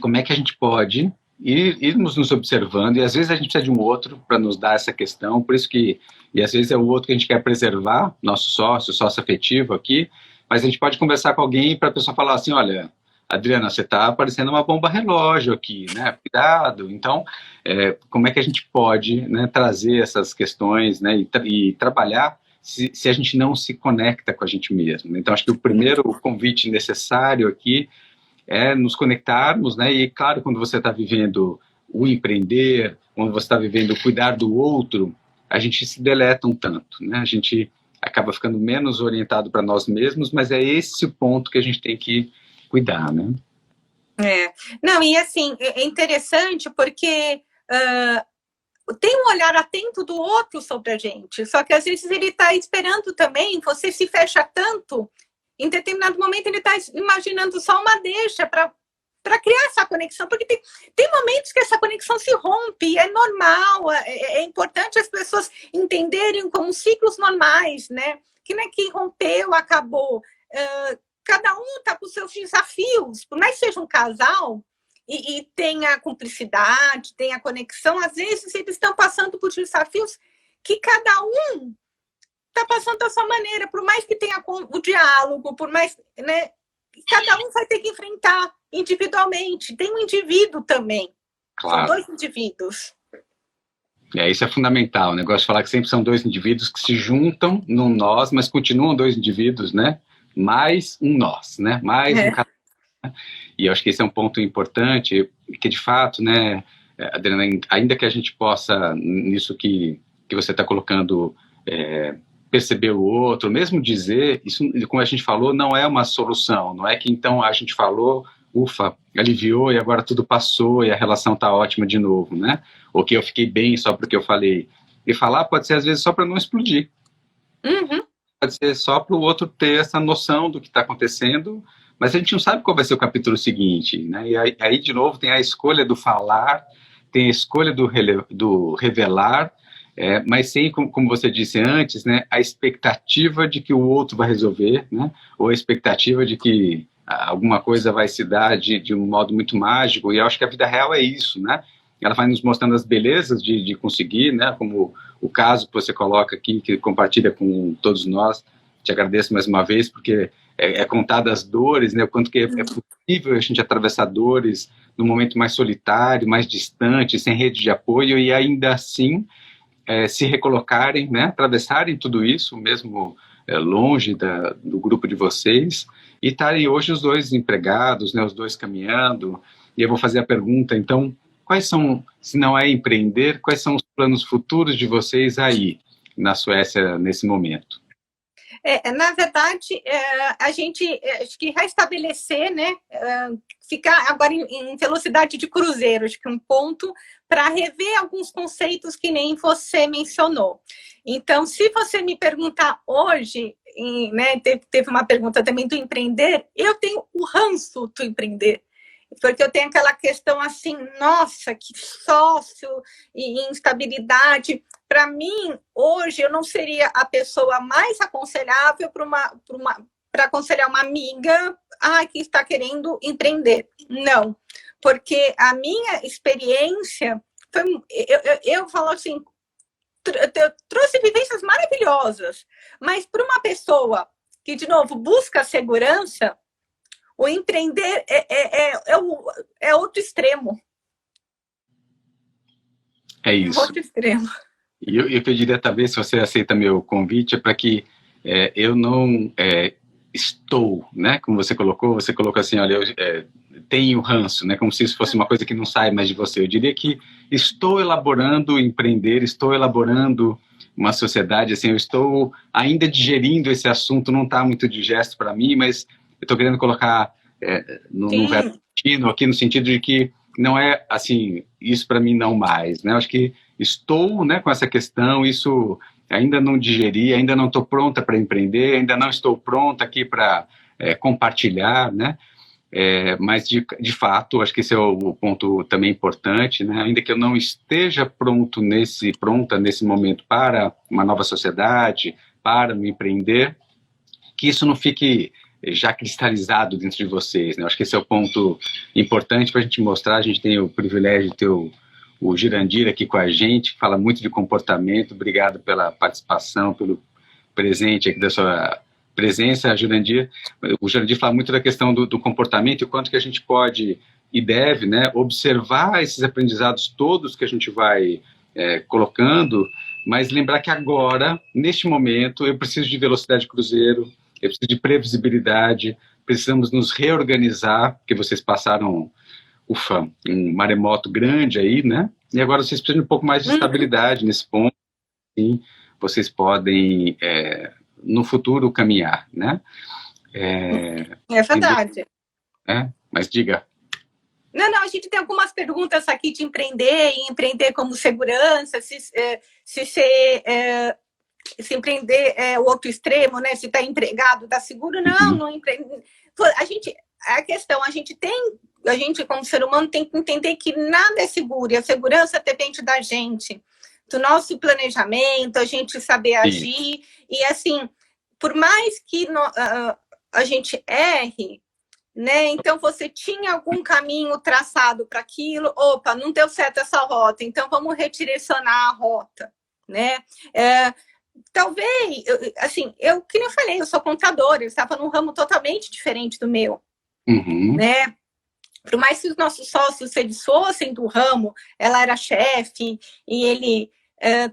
como é que a gente pode irmos nos observando, e às vezes a gente precisa de um outro para nos dar essa questão, por isso que, e às vezes é o outro que a gente quer preservar, nosso sócio afetivo aqui, mas a gente pode conversar com alguém para a pessoa falar assim, olha, Adriana, você está parecendo uma bomba relógio aqui, né? Cuidado. Então, como é que a gente pode, né, trazer essas questões, né, e trabalhar se a gente não se conecta com a gente mesmo. Então, acho que o primeiro convite necessário aqui é nos conectarmos, né? E claro, quando você está vivendo o empreender, quando você está vivendo o cuidar do outro, a gente se deleta um tanto, né? A gente acaba ficando menos orientado para nós mesmos, mas é esse o ponto que a gente tem que cuidar, né? Não, e assim, é interessante porque tem um olhar atento do outro sobre a gente, só que às vezes ele está esperando também, você se fecha tanto, em determinado momento ele está imaginando só uma deixa para criar essa conexão, porque tem momentos que essa conexão se rompe, é normal, é importante as pessoas entenderem como ciclos normais, né? Que não é que rompeu, acabou. Cada um está com os seus desafios, por mais que seja um casal, e tenha a cumplicidade, tenha a conexão, às vezes eles estão passando por desafios que cada um está passando da sua maneira, por mais que tenha o diálogo, por mais, né, cada um vai ter que enfrentar individualmente. Tem um indivíduo também. Claro. São dois indivíduos. Isso é fundamental. O negócio de falar que sempre são dois indivíduos que se juntam num nós, mas continuam dois indivíduos, né? Mais um nós, né? Mais um casal. E eu acho que esse é um ponto importante, que de fato, né, Adriana, ainda que a gente possa, nisso que você está colocando, perceber o outro, mesmo dizer, isso, como a gente falou, não é uma solução, não é que então a gente falou, ufa, aliviou e agora tudo passou e a relação está ótima de novo, né? Ou que eu fiquei bem só porque eu falei. E falar pode ser às vezes só para não explodir. Uhum. Pode ser só para o outro ter essa noção do que está acontecendo, mas a gente não sabe qual vai ser o capítulo seguinte, né? E aí de novo, tem a escolha do falar, tem a escolha do revelar, mas sem, como você disse antes, né, a expectativa de que o outro vai resolver, né? Ou a expectativa de que alguma coisa vai se dar de um modo muito mágico, e eu acho que a vida real é isso, né? Ela vai nos mostrando as belezas de conseguir, né? Como o caso que você coloca aqui, que compartilha com todos nós. Te agradeço mais uma vez, porque é contar das dores, né? O quanto que é possível a gente atravessar dores no momento mais solitário, mais distante, sem rede de apoio, e ainda assim se recolocarem, né? Atravessarem tudo isso, mesmo longe do grupo de vocês, e estarem hoje os dois empregados, né? Os dois caminhando. E eu vou fazer a pergunta, então, quais são, se não é empreender, quais são os planos futuros de vocês aí, na Suécia, nesse momento? Na verdade, a gente acho que restabelecer, né, ficar agora em velocidade de cruzeiro, acho que um ponto para rever alguns conceitos que nem você mencionou. Então, se você me perguntar hoje, né, teve uma pergunta também do empreender, eu tenho o ranço do empreender. Porque eu tenho aquela questão assim, nossa, que sócio e instabilidade. Para mim, hoje, eu não seria a pessoa mais aconselhável para aconselhar uma amiga que está querendo empreender. Não, porque a minha experiência foi, eu falo assim, eu trouxe vivências maravilhosas, mas para uma pessoa que, de novo, busca segurança, o empreender é outro extremo. É isso. Outro extremo. E eu pediria, talvez, se você aceita meu convite, para que eu não estou, né? Como você colocou assim, olha, eu tenho ranço, né? Como se isso fosse uma coisa que não sai mais de você. Eu diria que estou elaborando empreender, estou elaborando uma sociedade, assim, eu estou ainda digerindo esse assunto, não está muito digesto para mim, mas eu estou querendo colocar num verbo contínuo aqui, no sentido de que não é, assim, isso para mim não mais, né? Eu acho que estou, né, com essa questão, isso ainda não digeri, ainda não estou pronta para empreender, ainda não estou pronta aqui para compartilhar, né? Mas, de fato, acho que esse é o ponto também importante, né? Ainda que eu não esteja pronta nesse momento para uma nova sociedade, para me empreender, que isso não fique já cristalizado dentro de vocês, né? Acho que esse é o ponto importante para a gente mostrar. A gente tem o privilégio de ter o Jurandir aqui com a gente, que fala muito de comportamento. Obrigado pela participação, pelo presente aqui da sua presença, Jurandir. O Jurandir fala muito da questão do comportamento e o quanto que a gente pode e deve, né, observar esses aprendizados todos que a gente vai colocando, mas lembrar que agora, neste momento, eu preciso de velocidade de cruzeiro, eu preciso de previsibilidade, precisamos nos reorganizar, porque vocês passaram, um maremoto grande aí, né? E agora vocês precisam de um pouco mais de estabilidade nesse ponto, sim, vocês podem, no futuro, caminhar, né? É verdade. Mas diga. Não, a gente tem algumas perguntas aqui de empreender e empreender como segurança, se empreender é o outro extremo, né? Se está empregado, dá seguro? Não empreende. A gente como ser humano tem que entender que nada é seguro, e a segurança depende da gente, do nosso planejamento, a gente saber agir, e assim, por mais que a gente erre, né? Então você tinha algum caminho traçado para aquilo, opa, não deu certo essa rota, então vamos redirecionar a rota, né? Talvez, assim, que nem eu falei, eu sou contadora, eu estava num ramo totalmente diferente do meu, né? Por mais que os nossos sócios, se eles fossem do ramo, ela era chefe e ele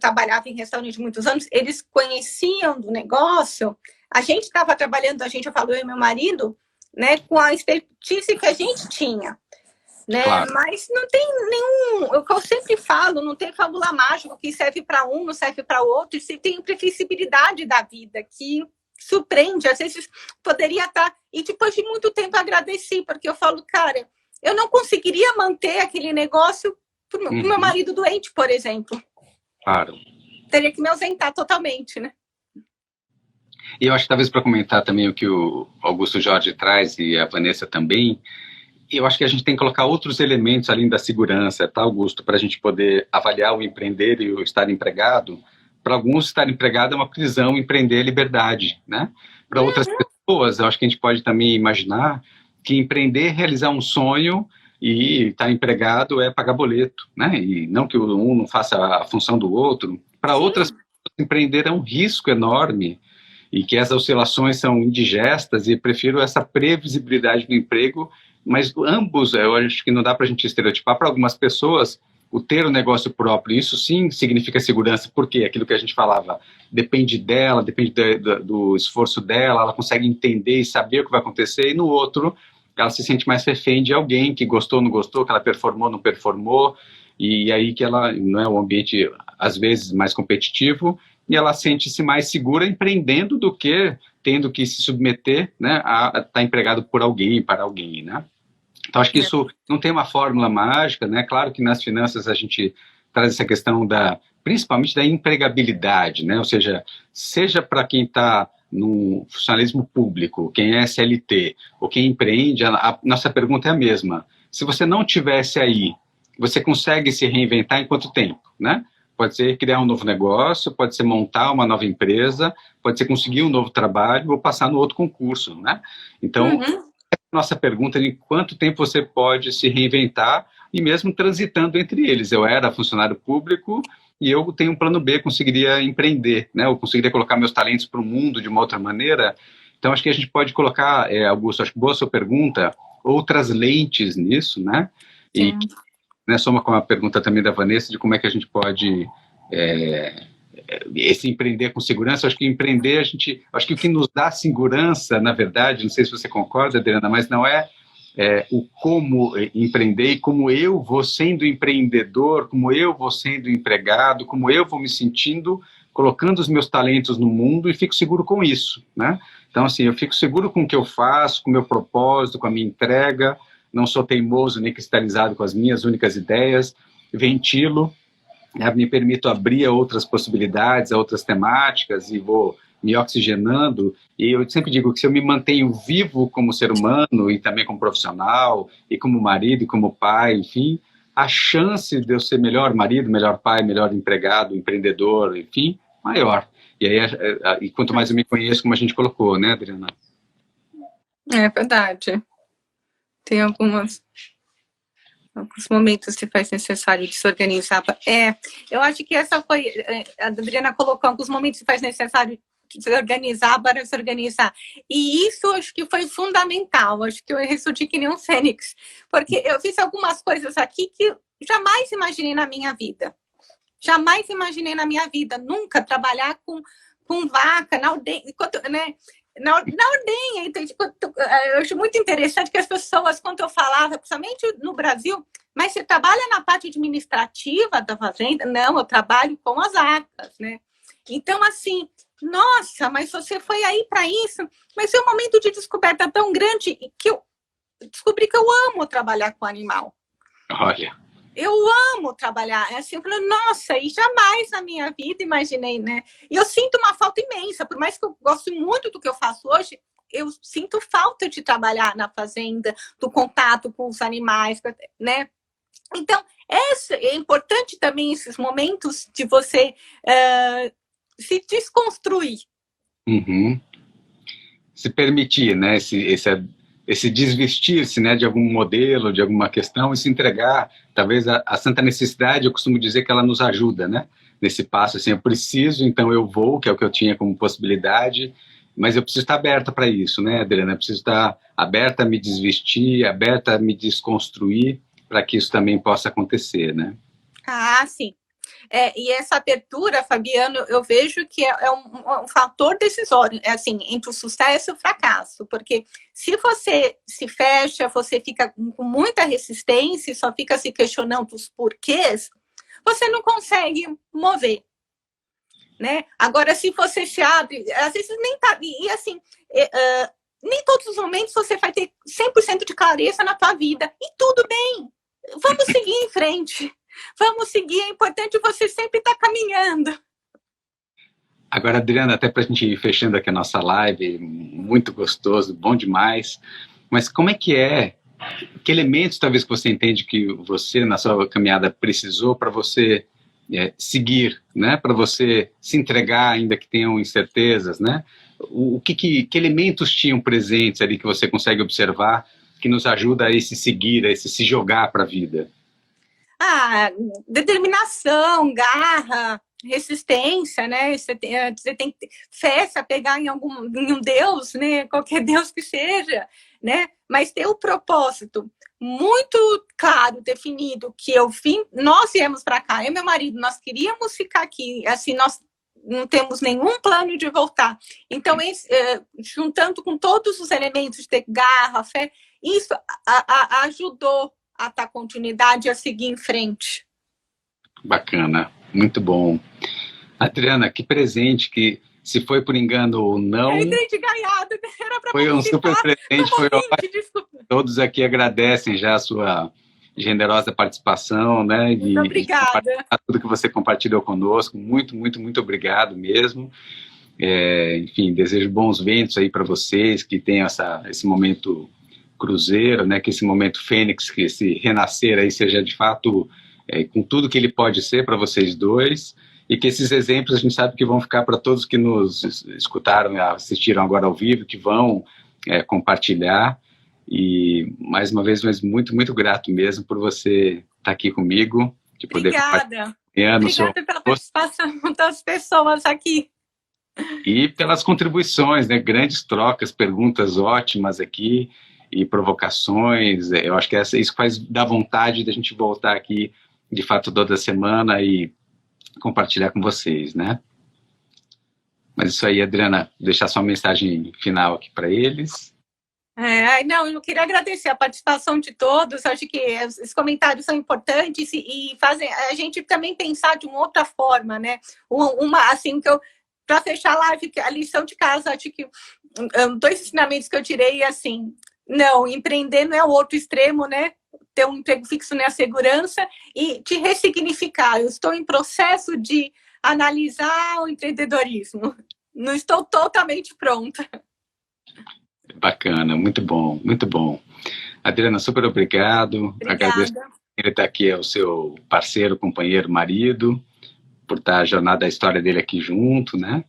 trabalhava em restaurante muitos anos, eles conheciam do negócio, a gente estava trabalhando, eu falo, eu e meu marido, né, com a expertise que a gente tinha, né? Claro. Mas não tem nenhum, o que eu sempre falo, não tem fórmula mágica que serve para um, não serve para outro, e tem imprevisibilidade da vida que surpreende, às vezes poderia estar, e depois de muito tempo agradeci, porque eu falo, cara, eu não conseguiria manter aquele negócio com meu marido doente, por exemplo. Claro. Teria que me ausentar totalmente, né? E eu acho que talvez para comentar também o que o Augusto Jorge traz e a Vanessa também, eu acho que a gente tem que colocar outros elementos além da segurança, tá, Augusto, para a gente poder avaliar o empreender e o estar empregado. Para alguns, estar empregado é uma prisão, empreender é liberdade, né? Para outras pessoas, eu acho que a gente pode também imaginar que empreender é realizar um sonho e estar empregado é pagar boleto, né? E não que um não faça a função do outro. Para outras pessoas, empreender é um risco enorme e que as oscilações são indigestas, e prefiro essa previsibilidade do emprego, mas ambos, eu acho que não dá para a gente estereotipar. Para algumas pessoas, o ter um negócio próprio, isso sim significa segurança, porque aquilo que a gente falava, depende dela, depende do esforço dela, ela consegue entender e saber o que vai acontecer, e no outro, ela se sente mais refém de alguém que gostou, não gostou, que ela performou, não performou, e aí que ela não é um ambiente, às vezes, mais competitivo, e ela sente-se mais segura empreendendo do que tendo que se submeter, né, a estar empregado por alguém, para alguém, né? Então, acho que isso não tem uma fórmula mágica, né? Claro que nas finanças a gente traz essa questão principalmente da empregabilidade, né? Ou seja para quem está no funcionalismo público, quem é CLT, ou quem empreende, a nossa pergunta é a mesma. Se você não tivesse aí, você consegue se reinventar em quanto tempo, né? Pode ser criar um novo negócio, pode ser montar uma nova empresa, pode ser conseguir um novo trabalho ou passar no outro concurso, né? Então, nossa pergunta é de quanto tempo você pode se reinventar e mesmo transitando entre eles. Eu era funcionário público e eu tenho um plano B, conseguiria empreender, né? Eu conseguiria colocar meus talentos para o mundo de uma outra maneira. Então, acho que a gente pode colocar, Augusto, acho que boa a sua pergunta, outras lentes nisso, né? Sim. E né, soma com a pergunta também da Vanessa de como é que a gente pode esse empreender com segurança. Acho que empreender, acho que o que nos dá segurança, na verdade, não sei se você concorda, Adriana, mas não é o como empreender e como eu vou sendo empreendedor, como eu vou sendo empregado, como eu vou me sentindo, colocando os meus talentos no mundo e fico seguro com isso, né? Então, assim, eu fico seguro com o que eu faço, com o meu propósito, com a minha entrega, não sou teimoso nem cristalizado com as minhas únicas ideias, ventilo, me permito abrir a outras possibilidades, a outras temáticas e vou me oxigenando. E eu sempre digo que se eu me mantenho vivo como ser humano e também como profissional e como marido e como pai, enfim, a chance de eu ser melhor marido, melhor pai, melhor empregado, empreendedor, enfim, maior. E aí, e quanto mais eu me conheço, como a gente colocou, né, Adriana? É verdade. Tem alguns momentos que faz necessário de se organizar. Eu acho que essa foi... A Adriana colocou alguns momentos que faz necessário de se organizar para se organizar. E isso acho que foi fundamental. Acho que eu ressurgi que nem um fênix. Porque eu fiz algumas coisas aqui que jamais imaginei na minha vida. Jamais imaginei na minha vida. Nunca trabalhar com vaca, na aldeia, né? Na ordenha. Então, eu acho muito interessante que as pessoas, quando eu falava, principalmente no Brasil, mas você trabalha na parte administrativa da fazenda? Não, eu trabalho com as arcas, né? Então, assim, nossa, mas você foi aí para isso? Mas foi um momento de descoberta tão grande que eu descobri que eu amo trabalhar com animal. Olha. Eu amo trabalhar, assim, eu falei, nossa, e jamais na minha vida imaginei, né? E eu sinto uma falta imensa, por mais que eu goste muito do que eu faço hoje, eu sinto falta de trabalhar na fazenda, do contato com os animais, né? Então, é importante também esses momentos de você se desconstruir. Uhum. Se permitir, né? Esse desvestir-se, né, de algum modelo, de alguma questão e se entregar. Talvez a santa necessidade, eu costumo dizer que ela nos ajuda, né? Nesse passo, assim, eu preciso, então eu vou, que é o que eu tinha como possibilidade, mas eu preciso estar aberta para isso, né, Adriana? Eu preciso estar aberta a me desvestir, aberta a me desconstruir, para que isso também possa acontecer, né? Ah, sim. E essa abertura, Fabiano, eu vejo que é um fator decisório, assim, entre o sucesso e o fracasso, porque se você se fecha, você fica com muita resistência e só fica se questionando os porquês, você não consegue mover, né? Agora, se você se abre, às vezes nem tá, e assim, nem todos os momentos você vai ter 100% de clareza na tua vida, e tudo bem, vamos seguir em frente. Vamos seguir, é importante você sempre estar caminhando. Agora, Adriana, até para a gente ir fechando aqui a nossa live, muito gostoso, bom demais, mas como é que elementos talvez que você entende que você, na sua caminhada, precisou para você seguir, né? Para você se entregar, ainda que tenham incertezas, né? Que elementos tinham presentes ali que você consegue observar que nos ajuda a esse seguir, a esse se jogar para a vida? Determinação, garra, resistência, né? Você tem que ter fé, se apegar em um Deus, né? Qualquer Deus que seja, né? Mas ter o propósito muito claro, definido, que nós viemos para cá, eu e meu marido, nós queríamos ficar aqui, assim, nós não temos nenhum plano de voltar. Então, juntando com todos os elementos de ter garra, fé, isso ajudou a dar continuidade, a seguir em frente. Bacana, muito bom. Adriana, que presente, que se foi por engano ou não... Eu entrei de gaiado, era para foi um super presente, foi ótimo. Todos aqui agradecem já a sua generosa participação, né? Muito obrigada. Tudo que você compartilhou conosco, muito, muito, muito obrigado mesmo. Enfim, desejo bons ventos aí para vocês, que tenham esse momento cruzeiro, né, que esse momento fênix, que esse renascer aí seja de fato com tudo que ele pode ser para vocês dois, e que esses exemplos a gente sabe que vão ficar para todos que nos escutaram, assistiram agora ao vivo, que vão compartilhar, e mais uma vez, mas muito, muito grato mesmo por você estar aqui comigo, de poder Obrigada pela participação das pessoas aqui. E pelas contribuições, né, grandes trocas, perguntas ótimas aqui, e provocações. Eu acho que isso faz dar vontade da gente voltar aqui, de fato, toda semana e compartilhar com vocês, né? Mas isso aí, Adriana, deixar sua mensagem final aqui para eles. Não, eu queria agradecer a participação de todos. Acho que esses comentários são importantes e fazem a gente também pensar de uma outra forma, né? Assim, para fechar a live, a lição de casa, acho que 2 ensinamentos que eu tirei, assim, não, empreender não é o outro extremo, né? Ter um emprego fixo não é a segurança, e te ressignificar. Eu estou em processo de analisar o empreendedorismo. Não estou totalmente pronta. Bacana, muito bom, muito bom. Adriana, super obrigado. Obrigada. Agradeço ele estar aqui, é o seu parceiro, companheiro, marido, por estar a jornada da história dele aqui junto, né?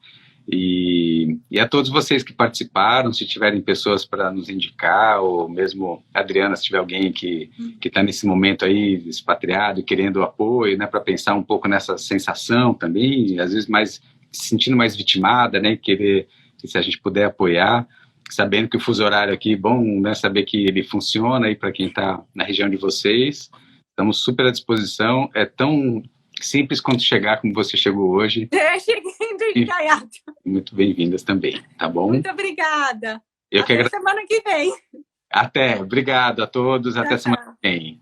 E a todos vocês que participaram, se tiverem pessoas para nos indicar, ou mesmo, Adriana, se tiver alguém que está nesse momento aí, expatriado, querendo apoio, né, para pensar um pouco nessa sensação também, às vezes mais, se sentindo mais vitimada, né, querer, se a gente puder apoiar, sabendo que o fuso horário aqui é bom, né, saber que ele funciona aí para quem está na região de vocês, estamos super à disposição, é tão simples quanto chegar como você chegou hoje. Cheguei encaiado. Muito bem-vindas também, tá bom? Muito obrigada. Eu até semana que vem. Até, obrigado a todos, até semana que vem.